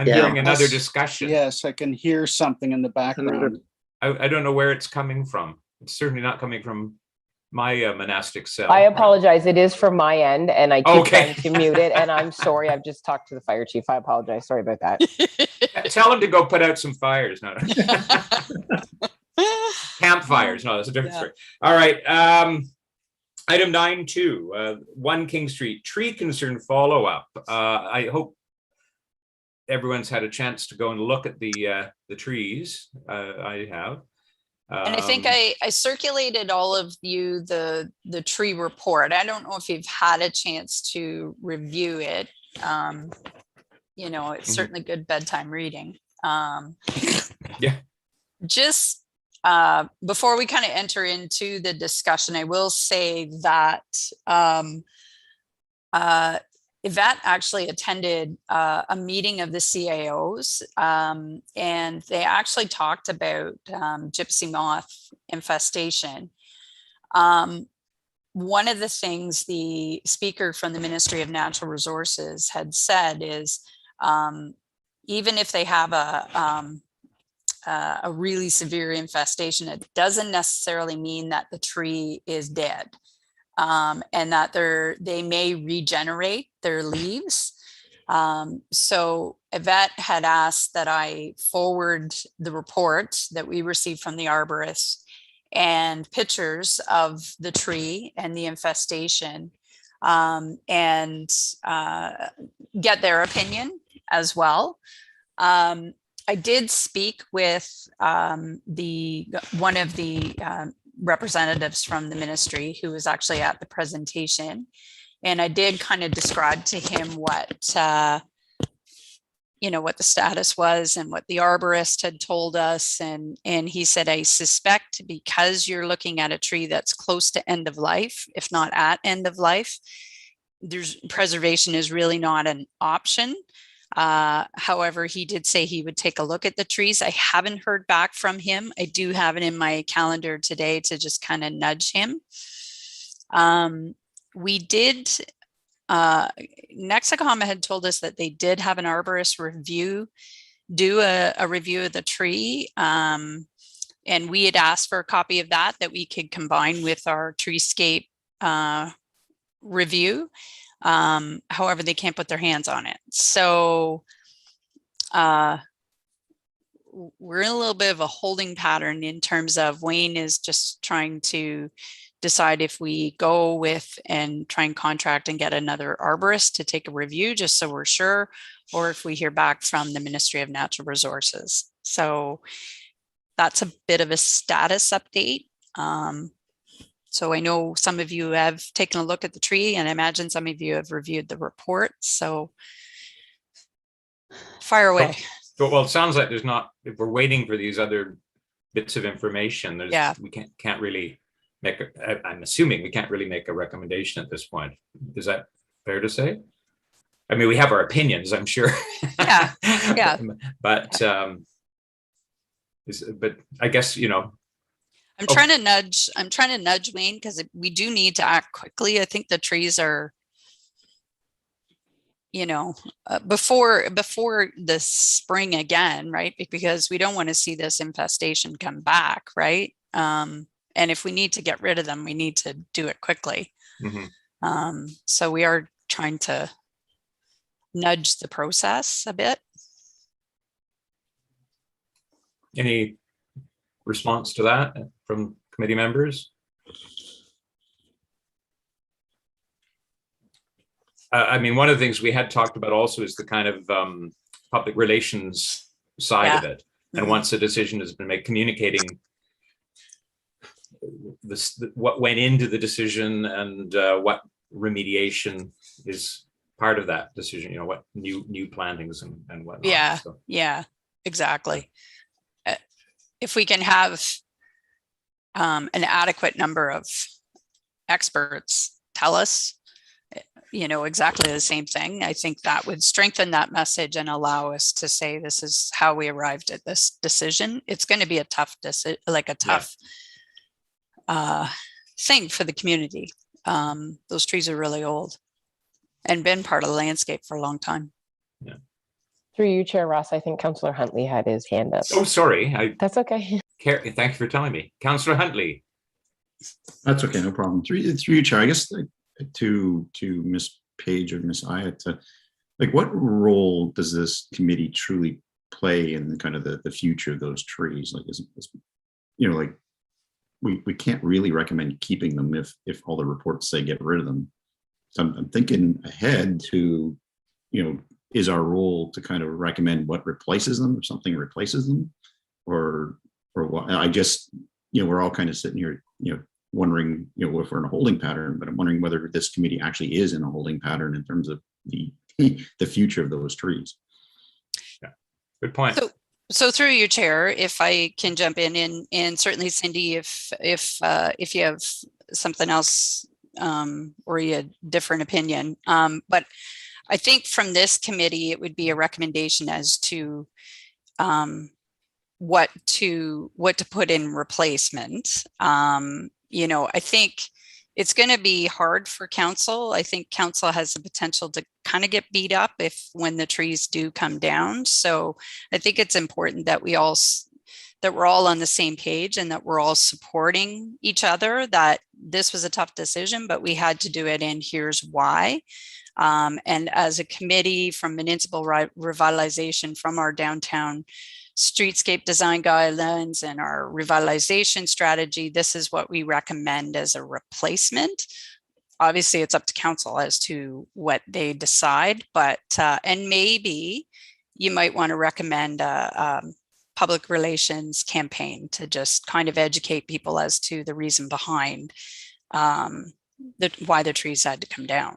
hearing another discussion. Yes, I can hear something in the background. I don't know where it's coming from. It's certainly not coming from my monastic cell. I apologize. It is from my end, and I keep trying to mute it. And I'm sorry. I've just talked to the fire chief. I apologize. Sorry about that. Tell him to go put out some fires. No. Campfires. No, that's a different story. All right. Item 9.2, 1 King Street, tree concern follow-up. I hope everyone's had a chance to go and look at the trees. I have. And I think I circulated all of you the tree report. I don't know if you've had a chance to review it. You know, it's certainly good bedtime reading. Yeah. Just before we kind of enter into the discussion, I will say that Yvette actually attended a meeting of the CAOs, and they actually talked about gypsy moth infestation. One of the things the speaker from the Ministry of Natural Resources had said is, even if they have a really severe infestation, it doesn't necessarily mean that the tree is dead. And that they may regenerate their leaves. So Yvette had asked that I forward the report that we received from the arborist and pictures of the tree and the infestation, and get their opinion as well. I did speak with one of the representatives from the ministry who was actually at the presentation, and I did kind of describe to him what what the status was and what the arborist had told us, and he said, I suspect because you're looking at a tree that's close to end of life, if not at end of life, preservation is really not an option. However, he did say he would take a look at the trees. I haven't heard back from him. I do have it in my calendar today to just kind of nudge him. We did, Nexicom had told us that they did have an arborist do a review of the tree. And we had asked for a copy of that we could combine with our treescape review. However, they can't put their hands on it. So we're in a little bit of a holding pattern in terms of Wayne is just trying to decide if we go with and try and contract and get another arborist to take a review just so we're sure, or if we hear back from the Ministry of Natural Resources. So that's a bit of a status update. So I know some of you have taken a look at the tree, and I imagine some of you have reviewed the report. So fire away. Well, it sounds like if we're waiting for these other bits of information, we can't really make I'm assuming we can't really make a recommendation at this point. Is that fair to say? I mean, we have our opinions, I'm sure. Yeah. But I guess, I'm trying to nudge Wayne, because we do need to act quickly. I think the trees are, before the spring again, right? Because we don't want to see this infestation come back, right? And if we need to get rid of them, we need to do it quickly. Mm-hmm. So we are trying to nudge the process a bit. Any response to that from committee members? I mean, one of the things we had talked about also is the kind of public relations side of it. And once a decision has been made, communicating what went into the decision and what remediation is part of that decision, you know, what new plantings and whatnot. Yeah, so. yeah, exactly. If we can have an adequate number of experts tell us, you know, exactly the same thing, I think that would strengthen that message and allow us to say, this is how we arrived at this decision. It's going to be a tough decision, like a tough thing for the community. Those trees are really old and been part of the landscape for a long time. Yeah. Through you, Chair Ross, I think Councillor Huntley had his hand up. Oh, sorry. That's okay. Thank you for telling me. Councillor Huntley. That's okay, no problem. Through you, Chair, I guess to Ms. Page or Ms. Ayat, like what role does this committee truly play in kind of the future of those trees? Like, you know, like we can't really recommend keeping them if all the reports say get rid of them. So I'm thinking ahead to, you know, is our role to kind of recommend what replaces them, if something replaces them, or what? I just, you know, we're all kind of sitting here, you know, wondering, you know, if we're in a holding pattern, but I'm wondering whether this committee actually is in a holding pattern in terms of the future of those trees. Yeah, good point. So through your chair, if I can jump in, and certainly Cindy, if you have something else or you had different opinion, but I think from this committee, it would be a recommendation as to what to put in replacement. You know, I think it's going to be hard for council. I think council has the potential to kind of get beat up when the trees do come down. So I think it's important that we're all on the same page and that we're all supporting each other, that this was a tough decision, but we had to do it, and here's why. And as a committee from Municipal Revitalization, from our downtown streetscape design guidelines and our revitalization strategy, this is what we recommend as a replacement. Obviously, it's up to council as to what they decide, but and maybe you might want to recommend a public relations campaign to just kind of educate people as to the reason behind why the trees had to come down.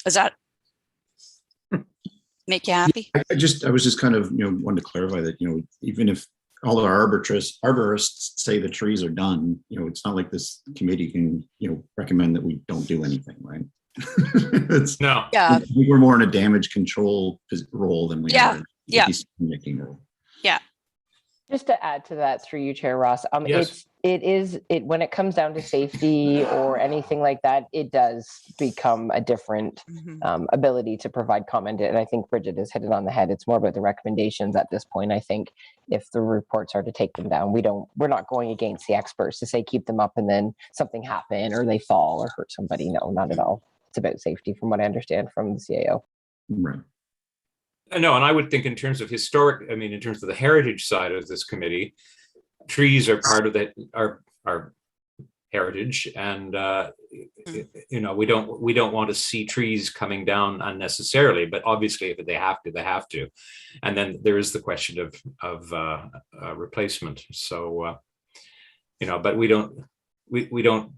Does that make you happy? I was just kind of, you know, wanted to clarify that, you know, even if all our arborists say the trees are done, you know, it's not like this committee can, you know, recommend that we don't do anything, right? No. Yeah. We're more in a damage control role than we are in a decision-making role. Yeah. Just to add to that, through you, Chair Ross, yes. it when it comes down to safety or anything like that, it does become a different ability to provide comment. And I think Bridget has hit it on the head. It's more about the recommendations at this point. I think if the reports are to take them down, we're not going against the experts to say keep them up and then something happen or they fall or hurt somebody. No, not at all. It's about safety, from what I understand from the CAO. Right. No, and I would think in terms of in terms of the heritage side of this committee, trees are part of our heritage, and you know, we don't want to see trees coming down unnecessarily. But obviously, if they have to, they have to. And then there is the question of replacement. So you know, but we don't.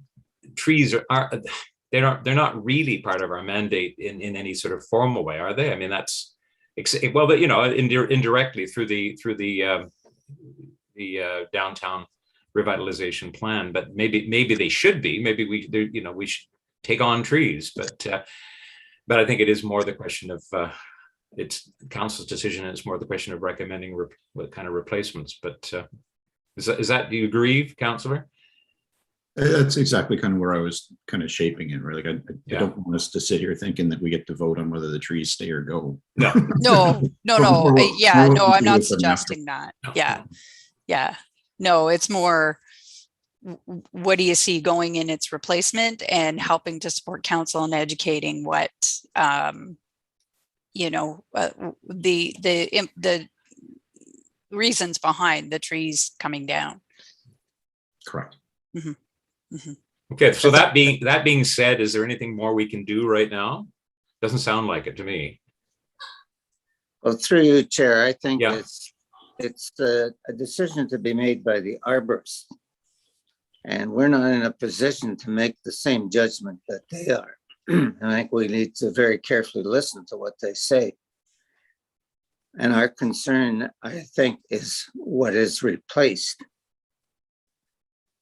Trees they're not really part of our mandate in any sort of formal way, are they? I mean, that's. Well, but you know, indirectly through the downtown revitalization plan, but maybe they should be. Maybe we should take on trees, but I think it is more the question of it's council's decision, and it's more the question of recommending what kind of replacements. But is that? Do you agree, councillor? That's exactly kind of where I was kind of shaping it. Right? Like I don't want us to sit here thinking that we get to vote on whether the trees stay or go. No. No. I'm not suggesting that. Yeah. No, it's more, what do you see going in its replacement, and helping to support council and educating what, you know, the reasons behind the trees coming down. Correct. Mm-hmm. Mm-hmm. Okay, so that being said, is there anything more we can do right now? Doesn't sound like it to me. Well, through you, Chair, I think it's a decision to be made by the arborist. And we're not in a position to make the same judgment that they are. I think we need to very carefully listen to what they say. And our concern, I think, is what is replaced,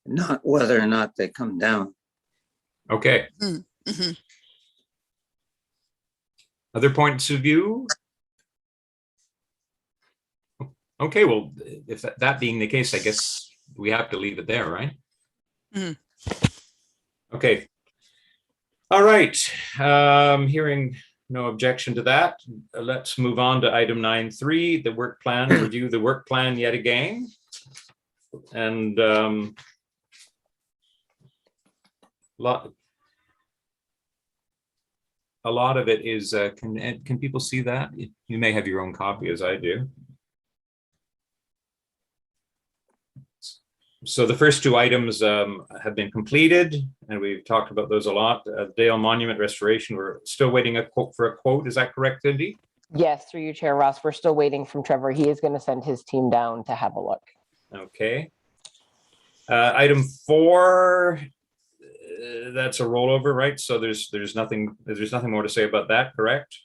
not whether or not they come down. Okay. Mm-hmm. Other points of view? Okay, well, if that being the case, I guess we have to leave it there, right? Mhm. Okay. All right. Hearing no objection to that, let's move on to item 9.3, the work plan, review the work plan yet again. And a lot of it is, can people see that? You may have your own copy as I do. So the first two items have been completed, and we've talked about those a lot. Dale Monument Restoration, we're still waiting for a quote. Is that correct, Cindy? Yes, through you, Chair Ross. We're still waiting from Trevor. He is going to send his team down to have a look. Okay. Item 4, that's a rollover, right? So there's nothing more to say about that, correct?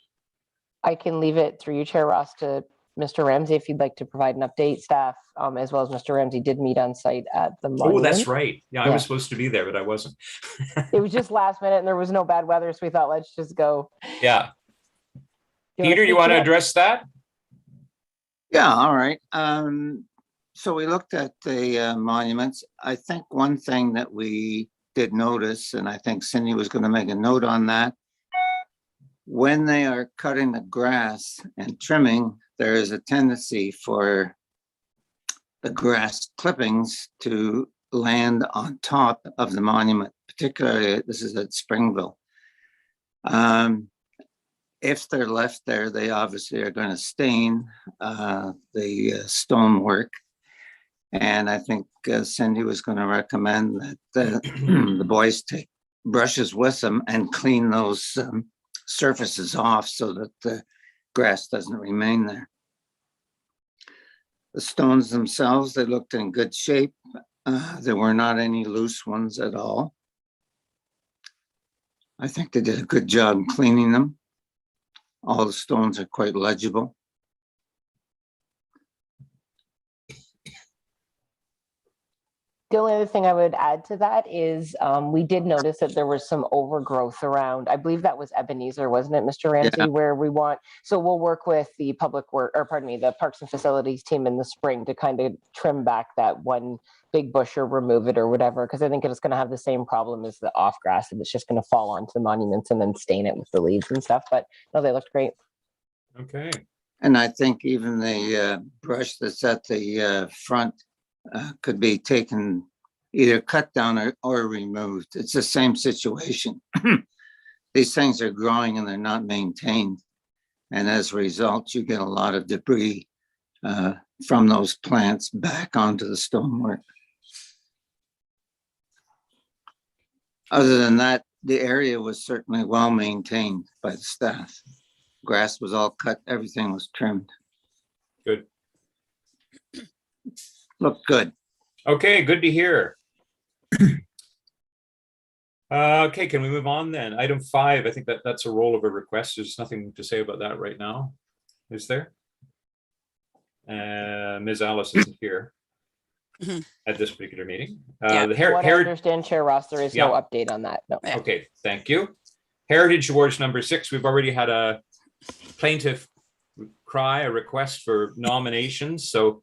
I can leave it through you, Chair Ross, to Mr. Ramsey if you'd like to provide an update. Staff, as well as Mr. Ramsey, did meet on site at the monument. Oh, that's right. Yeah, I was supposed to be there, but I wasn't. It was just last minute and there was no bad weather, so we thought let's just go. Yeah. Peter, you want to address that? Yeah, all right. So we looked at the monuments. I think one thing that we did notice, and I think Cindy was going to make a note on that, when they are cutting the grass and trimming, there is a tendency for the grass clippings to land on top of the monument, particularly this is at Springville. If they're left there, they obviously are going to stain the stonework. And I think Cindy was going to recommend that the boys take brushes with them and clean those surfaces off so that the grass doesn't remain there. The stones themselves, they looked in good shape. There were not any loose ones at all. I think they did a good job cleaning them. All the stones are quite legible. The only other thing I would add to that is we did notice that there was some overgrowth around, I believe that was Ebenezer, wasn't it, Mr. Ramsey, Yeah. where we want, so we'll work with the the Parks and Facilities team in the spring to kind of trim back that one big bush or remove it or whatever, because I think it's going to have the same problem as the off grass, and it's just going to fall onto the monuments and then stain it with the leaves and stuff. But no, they looked great. Okay. And I think even the brush that's at the front could be taken, either cut down or removed. It's the same situation. These things are growing and they're not maintained. And as a result, you get a lot of debris from those plants back onto the stonework. Other than that, the area was certainly well maintained by the staff. Grass was all cut, everything was trimmed. Good. Looked good. Okay, good to hear. Okay, can we move on then? Item 5, I think that's a rollover request. There's nothing to say about that right now, is there? Ms. Alice isn't here at this particular meeting. What I understand, Chair Ross, there is no update on that. No. Okay, thank you. Heritage Awards number 6, we've already had a plaintiff cry, a request for nominations. So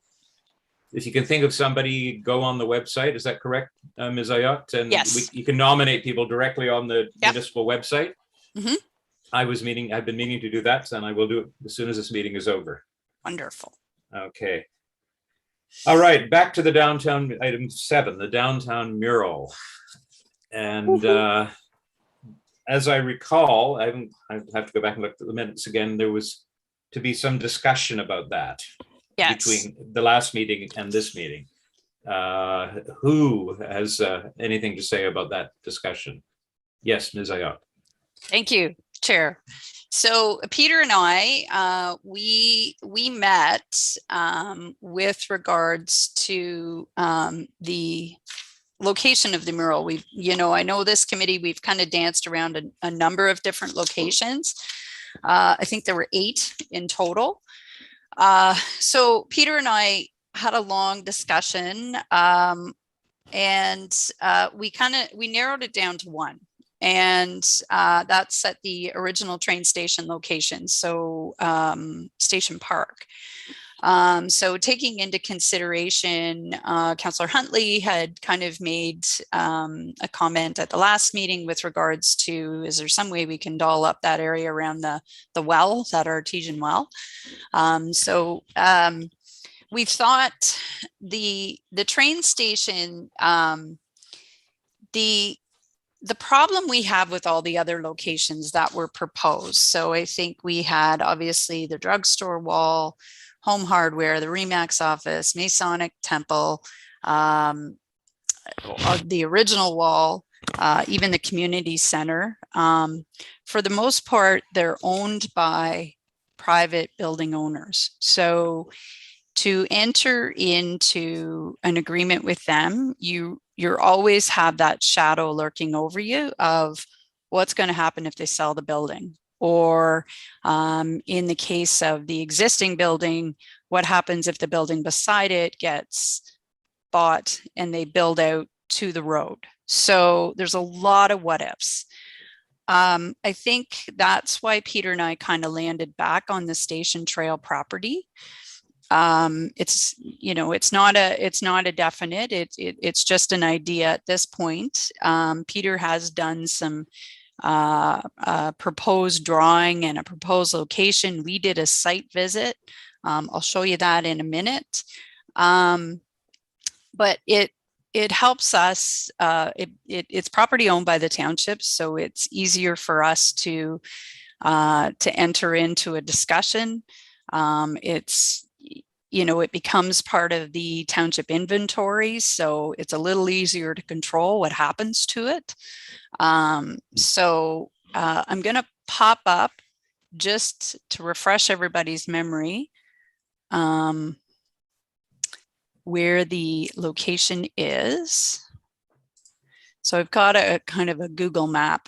if you can think of somebody, go on the website. Is that correct, Ms. Ayot? And yes, you can nominate people directly on the municipal website. Mm-hmm. I've been meaning to do that, and I will do it as soon as this meeting is over. Wonderful. Okay. All right, back to the downtown, item 7, the downtown mural. And as I recall, I have to go back and look at the minutes again. There was to be some discussion about that. Yes. Between the last meeting and this meeting. Who has anything to say about that discussion? Yes, Ms. Ayot. Thank you, Chair. So Peter and I, we met with regards to the location of the mural. I know this committee, we've kind of danced around a number of different locations. I think there were 8 in total. So Peter and I had a long discussion, and we narrowed it down to 1. And that's at the original train station location, so Station Park. So taking into consideration, Councillor Huntley had kind of made a comment at the last meeting with regards to, is there some way we can doll up that area around the well, that artesian well? We thought the train station, the problem we have with all the other locations that were proposed. So I think we had obviously the drugstore wall, Home Hardware, the Remax office, Masonic Temple, the original wall, even the community center. For the most part, they're owned by private building owners. So to enter into an agreement with them, you always have that shadow lurking over you of what's going to happen if they sell the building, or in the case of the existing building, what happens if the building beside it gets bought and they build out to the road. So there's a lot of what ifs. I think that's why Peter and I kind of landed back on the Station Trail property. It's not a definite, it's just an idea at this point. Peter has done some proposed drawing and a proposed location. We did a site visit. I'll show you that in a minute. But it helps us, it's property owned by the township, so it's easier for us to enter into a discussion. It becomes part of the township inventory, so it's a little easier to control what happens to it. So I'm going to pop up just to refresh everybody's memory where the location is. So I've got a kind of a Google map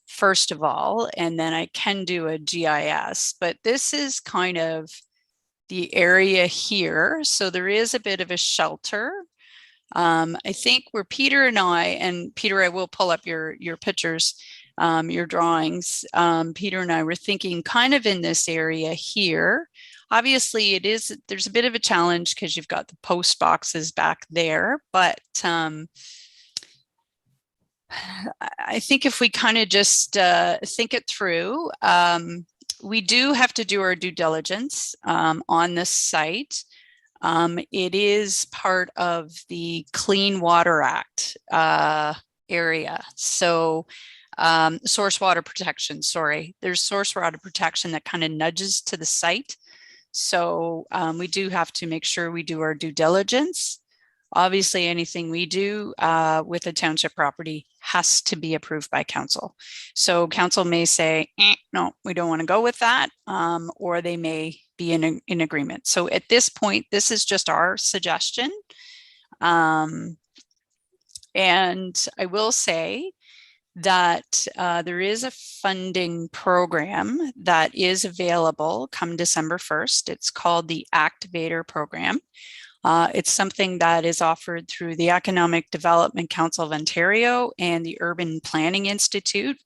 first of all, and then I can do a GIS, but this is kind of the area here. So there is a bit of a shelter. I think where Peter and Peter, I will pull up your pictures, your drawings. Peter and I were thinking kind of in this area here. Obviously there's a bit of a challenge because you've got the post boxes back there, but I think if we kind of just think it through, we do have to do our due diligence on this site. It is part of the Clean Water Act area. So source water protection, sorry. There's source water protection that kind of nudges to the site. So we do have to make sure we do our due diligence. Obviously, anything we do with a township property has to be approved by council. So council may say, no, we don't want to go with that, or they may be in agreement. So at this point, this is just our suggestion. And I will say that there is a funding program that is available come December 1st. It's called the Activator Program. It's something that is offered through the Economic Development Council of Ontario and the Urban Planning Institute.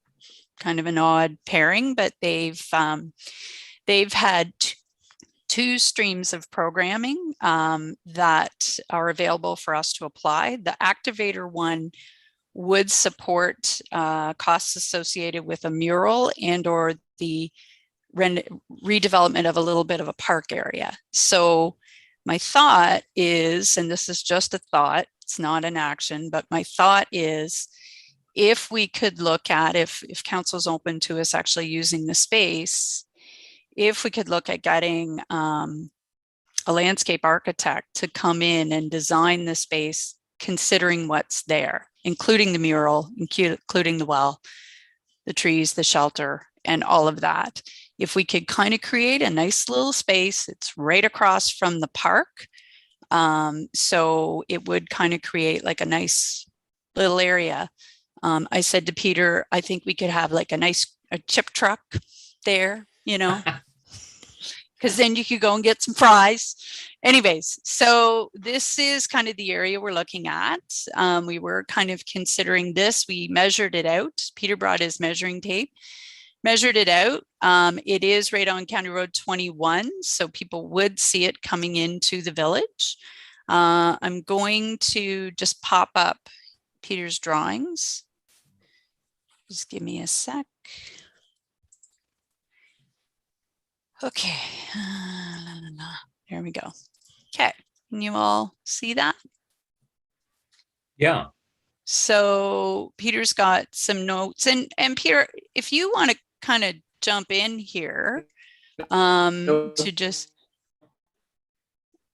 Kind of an odd pairing, but they've had two streams of programming that are available for us to apply. The Activator one would support costs associated with a mural and or the redevelopment of a little bit of a park area. So my thought is, and this is just a thought, it's not an action, but my thought is if we could look at, if council's open to us actually using the space, if we could look at getting a landscape architect to come in and design the space, considering what's there, including the mural, including the well, the trees, the shelter, and all of that. If we could kind of create a nice little space, it's right across from the park. So it would kind of create like a nice little area. I said to Peter, I think we could have like a chip truck there, you know, because then you could go and get some fries. Anyways, so this is kind of the area we're looking at. We were kind of considering this. We measured it out. Peter brought his measuring tape, measured it out. It is right on County Road 21, so people would see it coming into the village. I'm going to just pop up Peter's drawings. Just give me a sec. Okay, there we go. Okay, can you all see that? Yeah. So Peter's got some notes, and Peter, if you want to kind of jump in here, to just,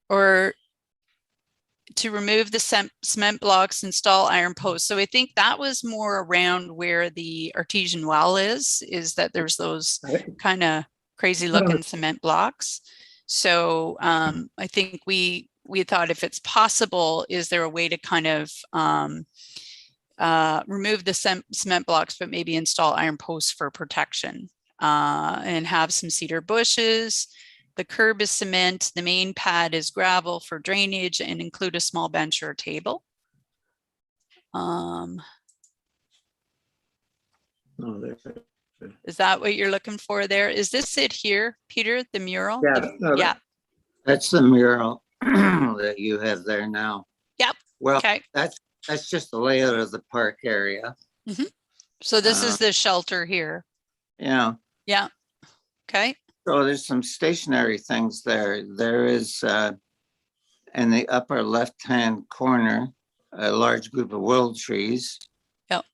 or to remove the cement blocks, install iron posts. So I think that was more around where the artesian well is that there's those kind of crazy looking cement blocks. So I think we thought, if it's possible, is there a way to kind of remove the cement blocks, but maybe install iron posts for protection, and have some cedar bushes. The curb is cement, the main pad is gravel for drainage, and include a small bench or a table. Is that what you're looking for there? Is this it here, Peter, the mural? Yeah. That's the mural that you have there now. Yep. Well, okay. That's just the layout of the park area. Mm-hmm. So this is the shelter here. Yeah. Yeah. Okay. So there's some stationary things there. There is, in the upper left-hand corner, a large group of willow trees. Yep.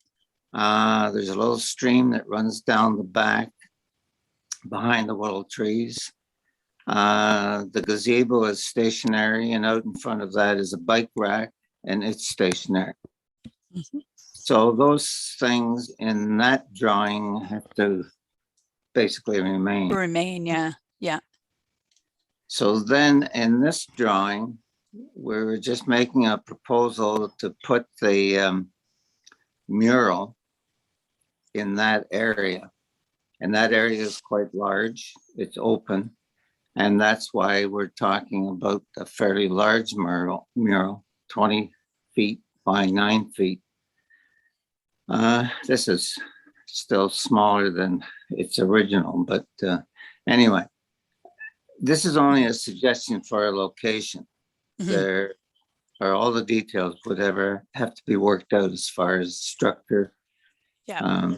There's a little stream that runs down the back behind the willow trees. The gazebo is stationary, and out in front of that is a bike rack, and it's stationary. Mm-hmm. So those things in that drawing have to basically remain. Yeah. Yeah. So then in this drawing, we're just making a proposal to put the mural in that area. And that area is quite large. It's open. And that's why we're talking about a fairly large mural, 20 feet by 9 feet. This is still smaller than its original, but anyway, this is only a suggestion for a location. Mm-hmm. There are all the details would ever have to be worked out as far as structure. Yeah.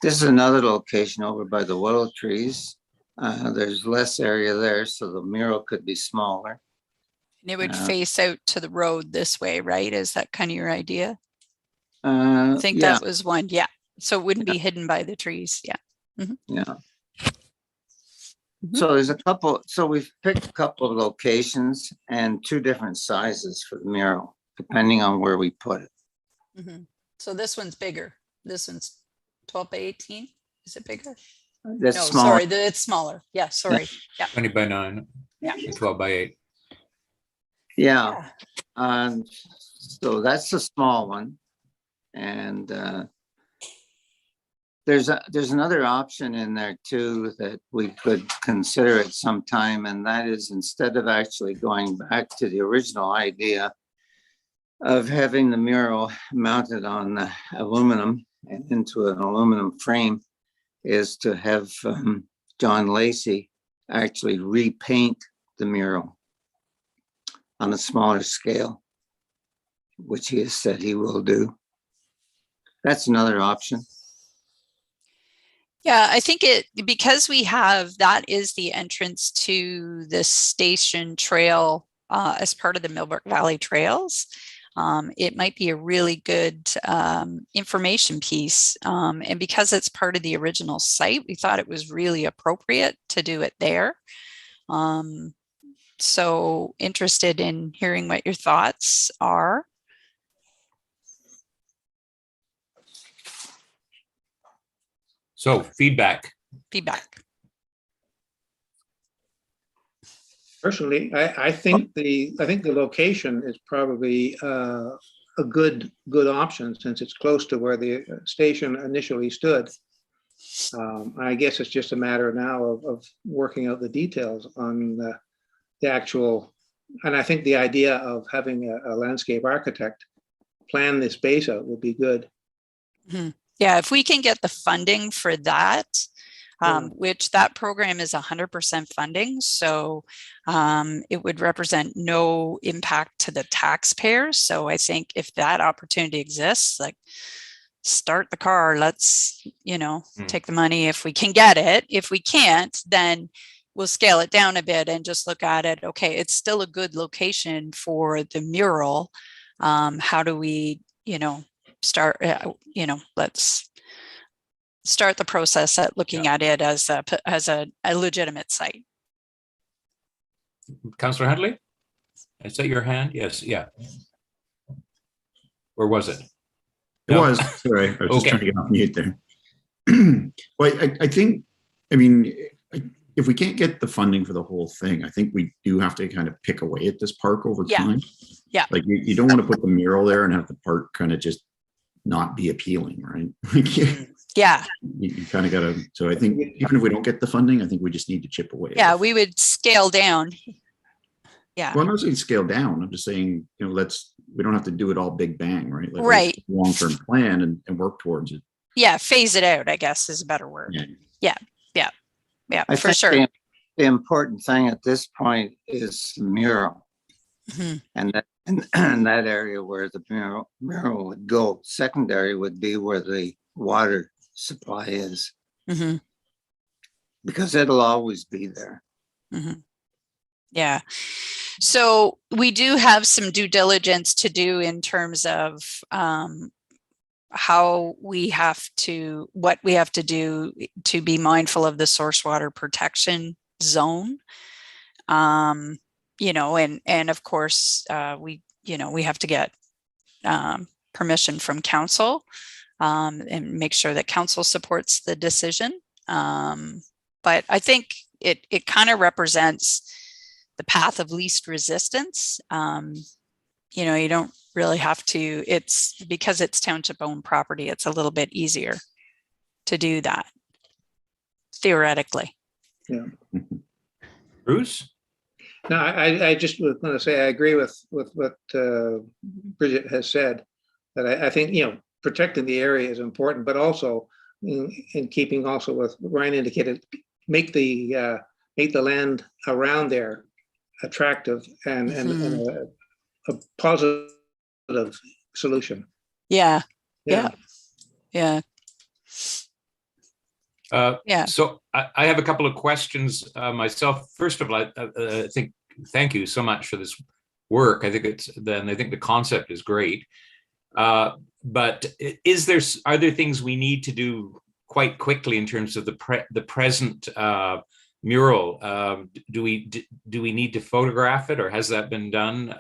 This is another location over by the willow trees. There's less area there, so the mural could be smaller. And it would face out to the road this way, right? Is that kind of your idea? I think that was one. Yeah. So it wouldn't be hidden by the trees. Yeah. Mm-hmm. Yeah. Mm-hmm. So there's a couple. So we've picked a couple of locations and 2 different sizes for the mural, depending on where we put it. Mm-hmm. So this one's bigger. This one's 12 by 18. Is it bigger? That's no, smaller. Sorry, it's smaller. Yeah, sorry. Yeah. 20 by 9. Yeah. 12 by 8. Yeah. So that's the small one. And there's another option in there too that we could consider at some time, and that is, instead of actually going back to the original idea of having the mural mounted on aluminum and into an aluminum frame, is to have John Lacey actually repaint the mural on a smaller scale, which he has said he will do. That's another option. Yeah, I think because we have, that is the entrance to the station trail as part of the Millbrook Valley Trails. It might be a really good information piece. And because it's part of the original site, we thought it was really appropriate to do it there. So interested in hearing what your thoughts are. So feedback. Personally, I think the location is probably a good option since it's close to where the station initially stood. I guess it's just a matter now of working out the details on the actual, and I think the idea of having a landscape architect plan this space out would be good. Mm-hmm. Yeah, if we can get the funding for that, which that program is 100% funding. So it would represent no impact to the taxpayers. So I think if that opportunity exists, like start the car, let's, take the money if we can get it. If we can't, then we'll scale it down a bit and just look at it. Okay, it's still a good location for the mural. How do we, start, let's start the process at looking at it as a legitimate site. Councillor Hadley, is that your hand? Yes, yeah. Or was it? It was, sorry, I was just trying to get off mute there. Well, I think, if we can't get the funding for the whole thing, I think we do have to kind of pick away at this park over time. Yeah. Like you don't want to put the mural there and have the park kind of just not be appealing, right? Yeah. You kind of got to, so I think even if we don't get the funding, I think we just need to chip away. Yeah, we would scale down. Yeah. Well, I'm not saying scale down. I'm just saying, we don't have to do it all big bang, right? Like right. Long-term plan and work towards it. Yeah, phase it out, I guess, is a better word. Yeah, for sure. The important thing at this point is the mural. Mm-hmm. And that area where the mural would go. Secondary would be where the water supply is. Mm-hmm. Because it'll always be there. Mm-hmm. Yeah. So we do have some due diligence to do in terms of what we have to do to be mindful of the source water protection zone. And of course we have to get permission from council and make sure that council supports the decision. But I think it kind of represents the path of least resistance. You don't really have to, it's because it's township owned property, it's a little bit easier to do that theoretically. Yeah. Bruce? No, I just was going to say, I agree with what Bridget has said, that I think, protecting the area is important, but also in keeping also with what Ryan indicated, make the land around there attractive and a positive solution. Yeah. So I have a couple of questions myself. First of all, I think thank you so much for this work. I think the concept is great. But are there things we need to do quite quickly in terms of the present mural? Do we need to photograph it, or has that been done?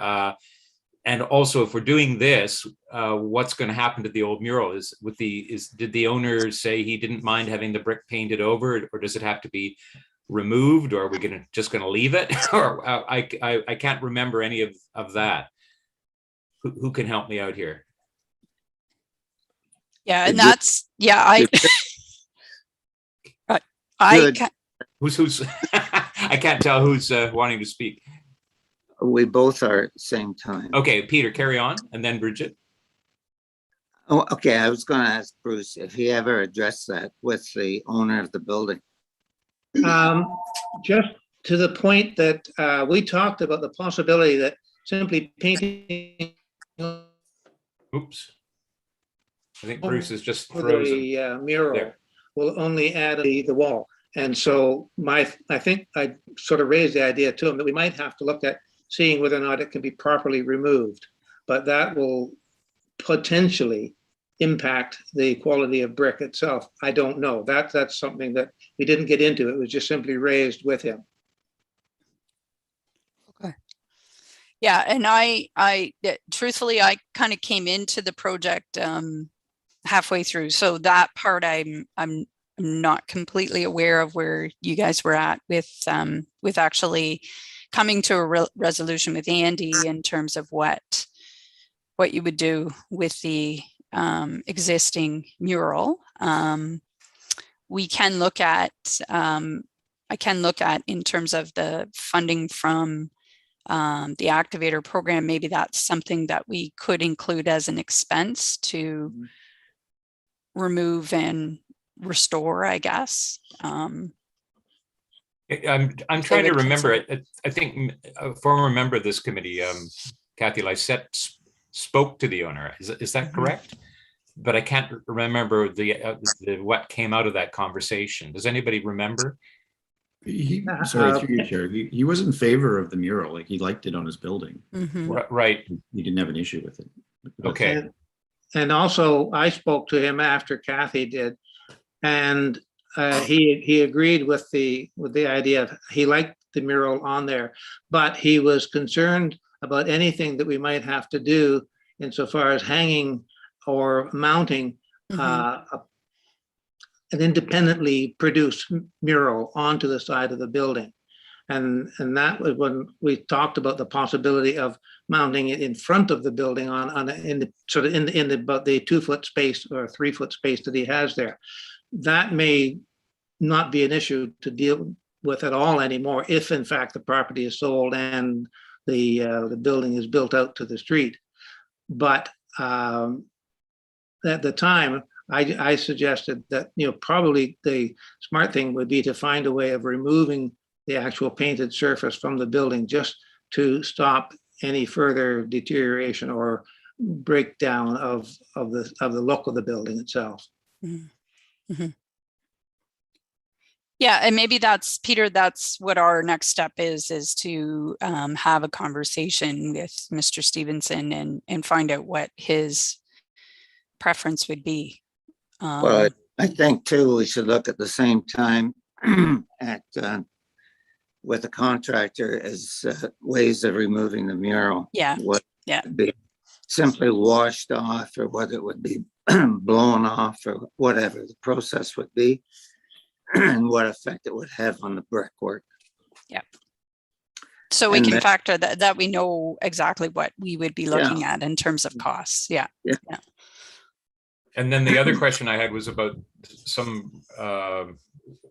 And also, if we're doing this, what's going to happen to the old mural? Did the owner say he didn't mind having the brick painted over, or does it have to be removed, or are we just going to leave it? Or I can't remember any of that. Who can help me out here? Yeah, and that's Who's I can't tell who's wanting to speak. We both are at the same time. Okay, Peter, carry on, and then Bridget. Oh, okay. I was going to ask Bruce if he ever addressed that with the owner of the building. Just to the point that we talked about the possibility that simply painting. Oops. I think Bruce is just frozen. The mural there will only add the wall. And so I think I sort of raised the idea to him that we might have to look at seeing whether or not it can be properly removed, but that will potentially impact the quality of brick itself. I don't know. That's something that we didn't get into. It was just simply raised with him. Okay. Yeah, and I truthfully, I kind of came into the project halfway through, so that part I'm not completely aware of where you guys were at with actually coming to a resolution with Andy in terms of what you would do with the existing mural. We can look at, I can look at in terms of the funding from the activator program, maybe that's something that we could include as an expense to remove and restore, I guess. I'm trying to remember it. I think a former member of this committee, Kathy Lysette, spoke to the owner. Is that correct? But I can't remember the what came out of that conversation. Does anybody remember? Sorry, through you, Chair. He was in favor of the mural. Like, he liked it on his building. Right. He didn't have an issue with it. Okay. And also, I spoke to him after Kathy did, and he agreed with the idea of, he liked the mural on there, but he was concerned about anything that we might have to do insofar as hanging or mounting an independently produced mural onto the side of the building. And that was when we talked about the possibility of mounting it in front of the building about the 2 foot space or 3 foot space that he has there. That may not be an issue to deal with at all anymore if in fact the property is sold and the building is built out to the street. But at the time, I suggested that, probably the smart thing would be to find a way of removing the actual painted surface from the building just to stop any further deterioration or breakdown of the look of the building itself. Yeah, and maybe that's, Peter, that's what our next step is to have a conversation with Mr. Stevenson and find out what his preference would be. Well, I think too, we should look at the same time at with the contractor as ways of removing the mural. Yeah. What would be simply washed off, or whether it would be blown off, or whatever the process would be, and what effect it would have on the brickwork. Yeah. So we can factor that we know exactly what we would be looking at in terms of costs. Yeah. And then the other question I had was about some,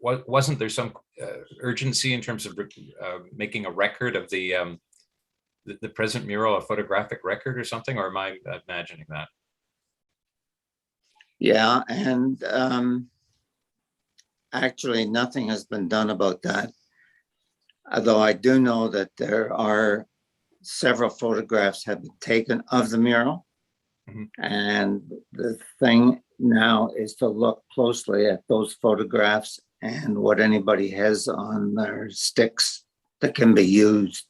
wasn't there some urgency in terms of making a record of the present mural, a photographic record or something, or am I imagining that? Yeah, and actually nothing has been done about that. Although I do know that there are several photographs have been taken of the mural. And the thing now is to look closely at those photographs and what anybody has on their sticks that can be used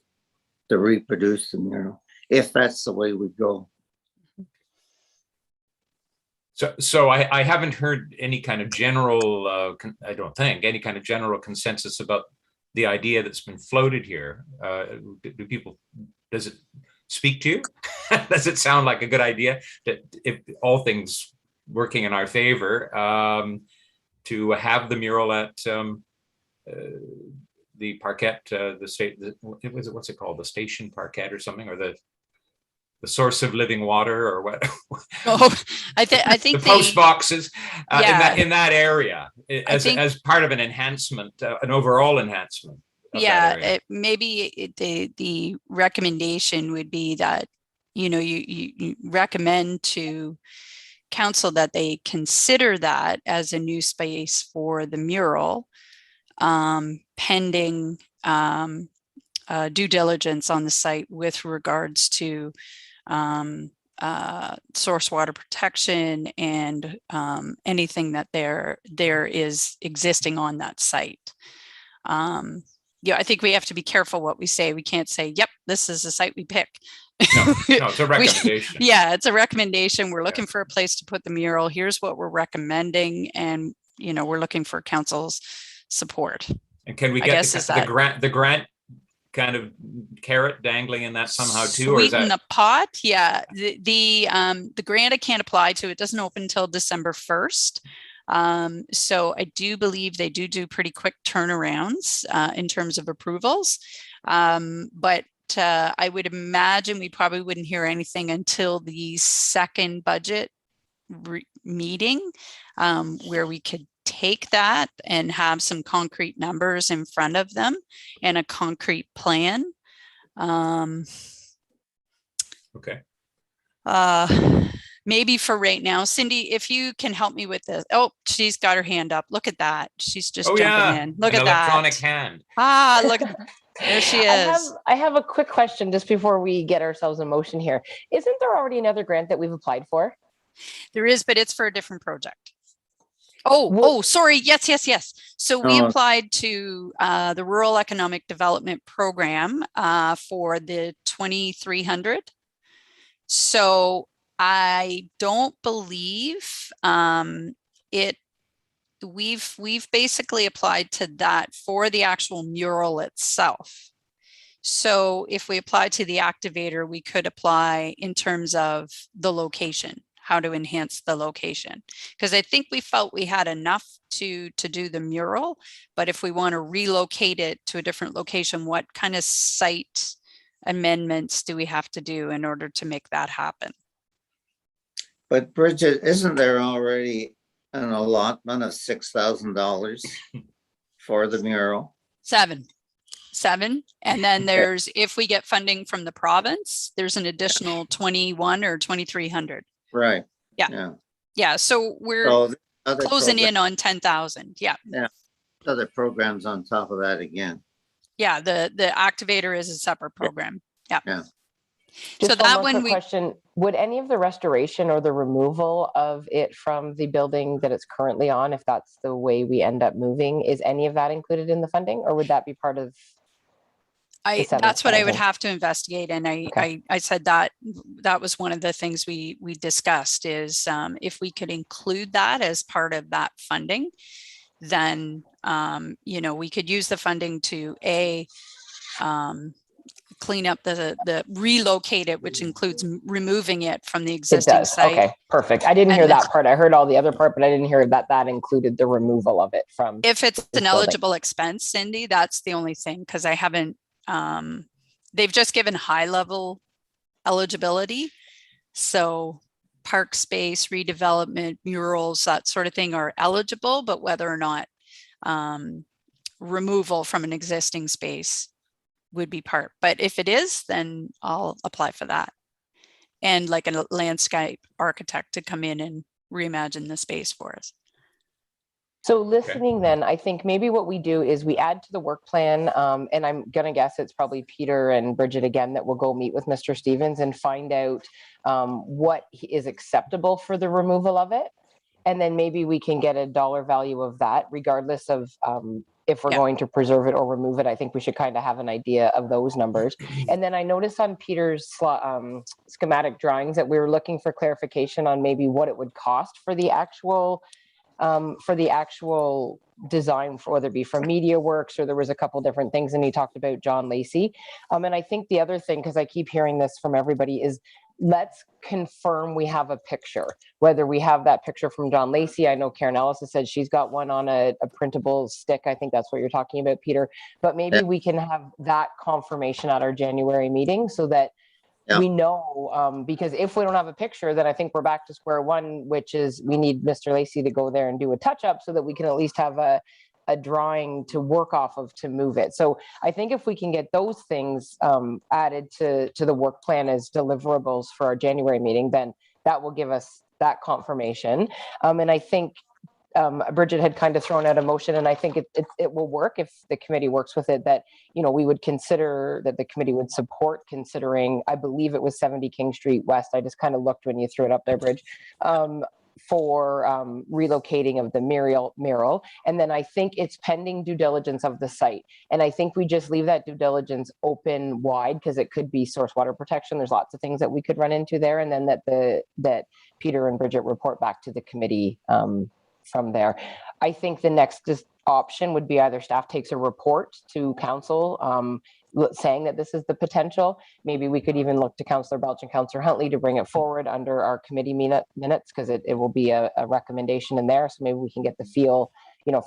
to reproduce the mural, if that's the way we go. So I haven't heard any kind of general, I don't think, any kind of general consensus about the idea that's been floated here. Do people, does it speak to you? Does it sound like a good idea, that if all things working in our favor, to have the mural at the parquet, what's it called, the station parquet or something, or the source of living water, or what? Oh, I think the post boxes in that area as part of an enhancement, an overall enhancement. Yeah, maybe the recommendation would be that, you recommend to council that they consider that as a new space for the mural, pending due diligence on the site with regards to source water protection and anything that there is existing on that site. I think we have to be careful what we say. We can't say, yep, this is the site we pick. No, it's a recommendation. It's a recommendation. We're looking for a place to put the mural. Here's what we're recommending. And, we're looking for council's support. And can we get the grant kind of carrot dangling in that somehow too? Or is that the pot? Yeah. The grant I can't apply to. It doesn't open until December 1st. So I do believe they do pretty quick turnarounds in terms of approvals. But I would imagine we probably wouldn't hear anything until the second budget meeting, where we could take that and have some concrete numbers in front of them and a concrete plan. Okay. Maybe for right now, Cindy, if you can help me with this. Oh, she's got her hand up. Look at that. She's just jumping in. Look an at electronic that. hand. Ah, look at there she is. I have a quick question just before we get ourselves in motion here. Isn't there already another grant that we've applied for? There is, but it's for a different project. Oh, sorry. Yes. So we applied to the Rural Economic Development Program for the 2300. So I don't believe we've basically applied to that for the actual mural itself. So if we apply to the activator, we could apply in terms of the location, how to enhance the location. Because I think we felt we had enough to do the mural, but if we want to relocate it to a different location, what kind of site amendments do we have to do in order to make that happen? But Bridget, isn't there already an allotment of $6,000 for the mural? Seven. And then there's, if we get funding from the province, there's an additional 21 or 2,300. Right. Yeah. So we're closing in on 10,000. Yeah. Other programs on top of that again. Yeah. The activator is a separate program. Yeah. Just so that one question, would any of the restoration or the removal of it from the building that it's currently on, if that's the way we end up moving, is any of that included in the funding, or would that be part of? That's what I would have to investigate. And I said that was one of the things we discussed is if we could include that as part of that funding, then, we could use the funding to clean up the relocate it, which includes removing it from the existing site. Okay, perfect. I didn't hear that part. I heard all the other part, but I didn't hear that included the removal of it from. If it's an eligible expense, Cindy, that's the only thing, because I haven't, they've just given high level eligibility. So park space, redevelopment, murals, that sort of thing are eligible, but whether or not removal from an existing space would be part. But if it is, then I'll apply for that. And like a landscape architect to come in and reimagine the space for us. So listening then, I think maybe what we do is we add to the work plan, and I'm going to guess it's probably Peter and Bridget again that will go meet with Mr. Stevens and find out what is acceptable for the removal of it. And then maybe we can get a dollar value of that, regardless of if we're going to preserve it or remove it. I think we should kind of have an idea of those numbers. And then I noticed on Peter's schematic drawings that we were looking for clarification on maybe what it would cost for the actual design, for whether it be for Media Works, or there was a couple different things, and he talked about John Lacey. And I think the other thing, because I keep hearing this from everybody, is let's confirm we have a picture, whether we have that picture from John Lacey. I know Karen Ellis has said she's got one on a printable stick. I think that's what you're talking about, Peter. But maybe we can have that confirmation at our January meeting so that we know, because if we don't have a picture, then I think we're back to square one, which is we need Mr. Lacey to go there and do a touch up so that we can at least have a drawing to work off of to move it. So I think if we can get those things added to the work plan as deliverables for our January meeting, then that will give us that confirmation. And I think Bridget had kind of thrown out a motion, and I think it will work if the committee works with it, that, we would consider that the committee would support considering, I believe it was 70 King Street West. I just kind of looked when you threw it up there, Bridge, for relocating of the mural. And then I think it's pending due diligence of the site. And I think we just leave that due diligence open wide, because it could be source water protection. There's lots of things that we could run into there. And then that Peter and Bridget report back to the committee from there. I think the next option would be either staff takes a report to council saying that this is the potential. Maybe we could even look to Councillor Belch and Councillor Huntley to bring it forward under our committee minutes, because it will be a recommendation in there. So maybe we can get the feel,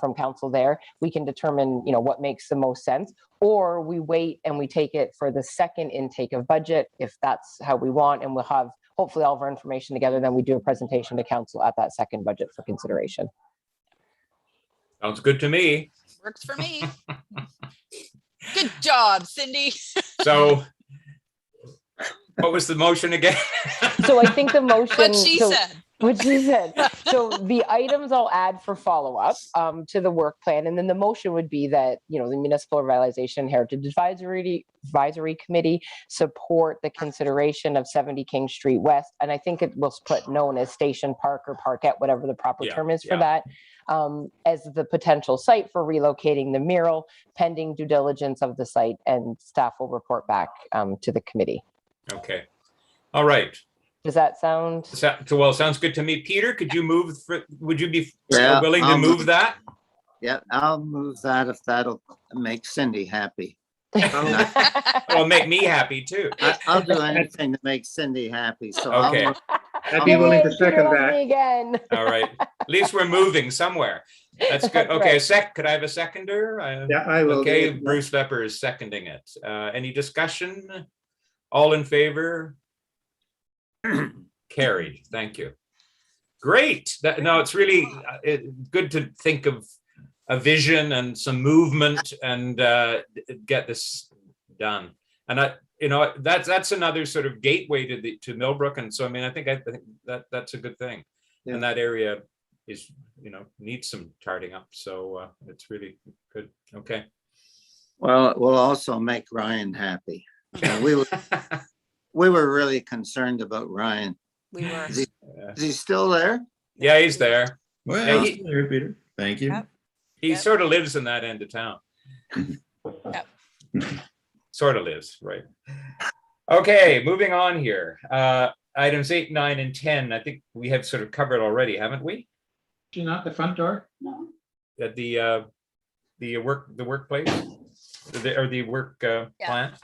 from council there. We can determine, what makes the most sense, or we wait and we take it for the second intake of budget, if that's how we want, and we'll have hopefully all of our information together. Then we do a presentation to council at that second budget for consideration. Sounds good to me. Works for me. Good job, Cindy. So what was the motion again? So I think the motion. What she said. What she said. So the items I'll add for follow-up to the work plan. And then the motion would be that, the Municipal Revitalization Heritage Advisory Committee support the consideration of 70 King Street West. And I think it will split known as Station Park or Parkette, whatever the proper term is for that, as the potential site for relocating the mural, pending due diligence of the site, and staff will report back to the committee. Okay. All right. Does that sound? Well, sounds good to me. Peter, could you move? Would you be willing to I'll move that? Yeah, I'll move that if that'll make Cindy happy. It'll make me happy too. I'll do anything to make Cindy happy. So Okay. I'd be willing to second that. Again. All right. At least we're moving somewhere. That's good. Okay, could I have a seconder? Yeah, I will. Okay, Bruce Lepper is seconding it. Any discussion? All in favor? Carried. Thank you. Great. No, it's really good to think of a vision and some movement and get this done. And that's another sort of gateway to Millbrook. And so, I think that's a good thing. Yeah. And that area is, needs some tarting up. So it's really good. Okay. Well, it will also make Ryan happy. We were really concerned about Ryan. We were. Is he still there? Yeah, he's there. Well, Yeah, there, Peter. Thank you. Yep. He sort of lives in that end of town. Yep. Sort of lives, right. Okay, moving on here. Items 8, 9, and 10, I think we have sort of covered already, haven't we? You're not the front door? No. At the workplace, or the work plant.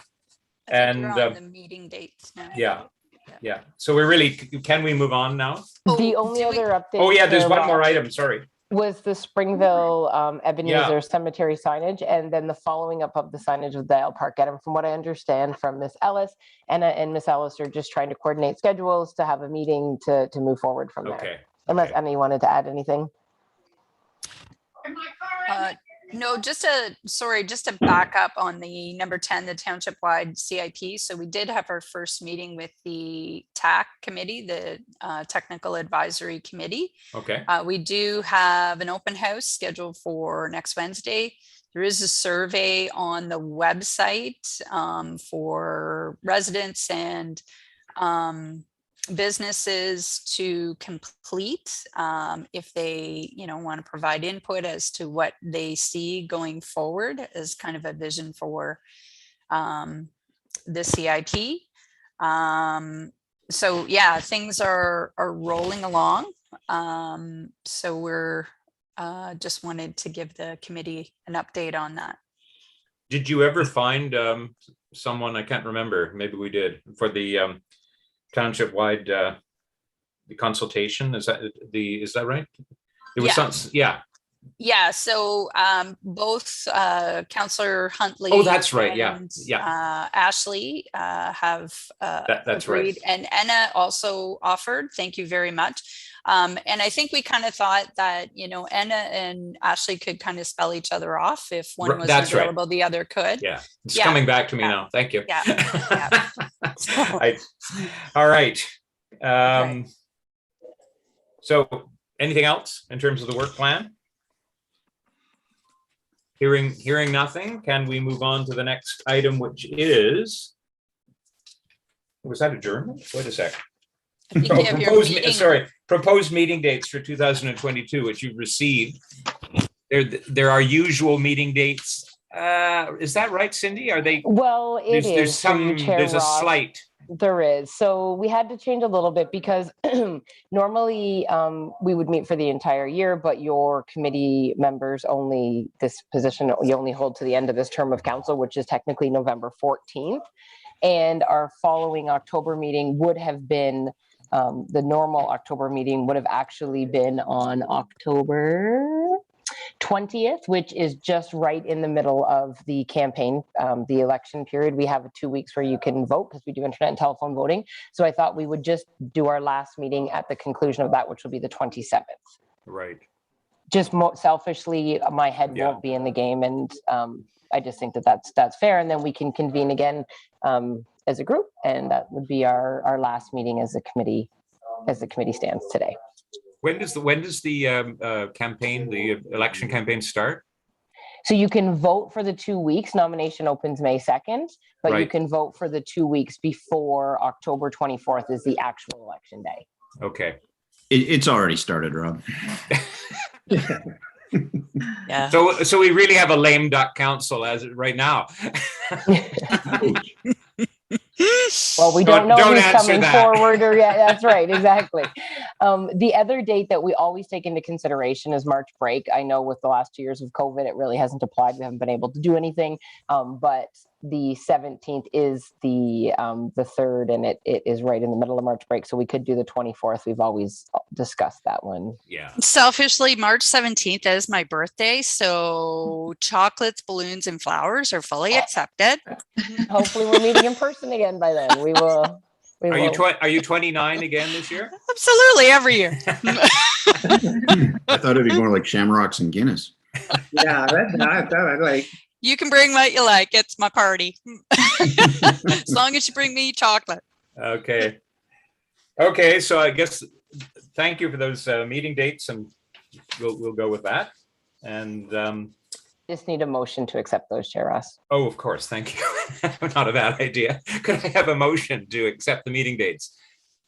And we're on the meeting dates now. Yeah. So we're really, can we move on now? The only other update. Oh yeah, there's one more item, sorry. Was the Springville Ebenezer cemetery signage, and then the following up of the signage of Dial Park. And from what I understand from Miss Ellis, Anna and Miss Ellis are just trying to coordinate schedules to have a meeting to move forward from there. Okay. Unless Anna wanted to add anything. No, just to back up on the number 10, the township-wide CIP. So we did have our first meeting with the TAC committee, the Technical Advisory Committee. Okay. We do have an open house scheduled for next Wednesday. There is a survey on the website for residents and businesses to complete if they want to provide input as to what they see going forward as kind of a vision for the CIP. So yeah, things are rolling along. So we're just wanted to give the committee an update on that. Did you ever find someone, I can't remember, maybe we did, for the township-wide the consultation? Is that right? There was some, yeah. So both Councillor Huntley. Oh, that's right. And, Ashley have that's agreed, right. And Anna also offered. Thank you very much. And I think we kind of thought that Anna and Ashley could kind of spell each other off. If one was available, right, the other could. Yeah, it's coming back to me now. Thank you. Yeah. All right. Right. So anything else in terms of the work plan? Hearing nothing, can we move on to the next item, which is, was that adjournment? Wait a sec. Proposed meeting dates for 2022, which you've received. There are usual meeting dates. Is that right, Cindy? Are they? Well, there's a slight. There is. So we had to change a little bit because normally we would meet for the entire year, but your committee members only, this position, you only hold to the end of this term of council, which is technically November 14th. And our following October meeting would have been, the normal October meeting would have actually been on October 20th, which is just right in the middle of the campaign, the election period. We have 2 weeks where you can vote because we do internet and telephone voting. So I thought we would just do our last meeting at the conclusion of that, which will be the 27th. Right. Just selfishly, my head won't be in the game, and I just think that that's fair. And then we can convene again as a group, and that would be our last meeting as a committee, as the committee stands today. When does the campaign, the election campaign start? So you can vote for the 2 weeks. Nomination opens May 2nd, but you Right. can vote for the 2 weeks before October 24th is the actual election day. Okay. It's already started, Rob. Yeah. So we really have a lame duck council as it right now. Well, we don't know Don't who's answer coming that. forward or yeah, that's right, exactly. The other date that we always take into consideration is March break. I know with the last 2 years of COVID, it really hasn't applied. We haven't been able to do anything, but the 17th is the 3rd, and it is right in the middle of March break. So we could do the 24th. We've always discussed that one. Yeah. Selfishly, March 17th is my birthday, so chocolates, balloons, and flowers are fully accepted. Hopefully we're meeting in person again by then. We will. Are you 29 again this year? Absolutely, every year. I thought it'd be more like Shamrocks and Guinness. Yeah, that like. You can bring what you like. It's my party. As long as you bring me chocolate. Okay. Okay. So I guess thank you for those meeting dates, and we'll go with that. And just need a motion to accept those, Chair Ross. oh, of course. Thank you. Not a bad idea. Could I have a motion to accept the meeting dates?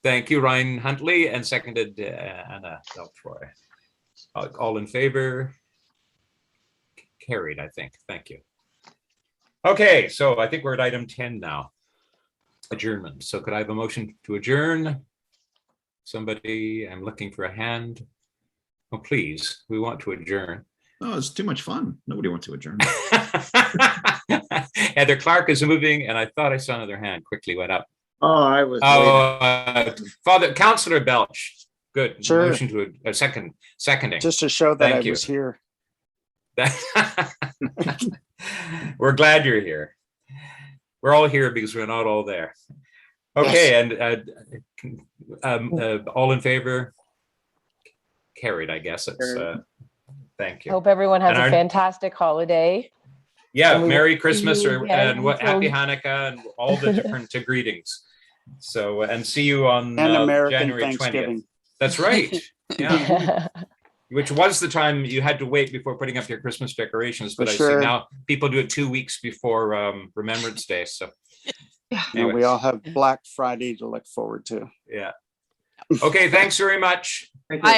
Thank you, Ryan Huntley, and seconded Anna Deltroy. All in favor? Carried, I think. Thank you. Okay, so I think we're at item 10 now. Adjournment. So could I have a motion to adjourn? Somebody, I'm looking for a hand. Oh, please, we want to adjourn. Oh, it's too much fun. Nobody wants to adjourn. Heather Clark is moving, and I thought I saw another hand quickly went up. Oh, I was. Father Councillor Belch. Good. Sure. Motion to a seconding. Just to show that Thank I you. was here. We're glad you're here. We're all here because we're not all there. Okay, Yes. and all in favor? Carried, I guess. It's thank you. Hope everyone has And a our- fantastic holiday. Yeah, and we Merry will Christmas see you and again what Happy until- Hanukkah and all the different greetings. So and see you on And American January 20th. Thanksgiving. That's right. Yeah. Which was the time you had to wait before putting up your Christmas decorations, but For I sure. see now people do it 2 weeks before Remembrance Day. So You know, anyway, we all have Black Friday to look forward to. yeah. Okay, thanks very much. Thank you.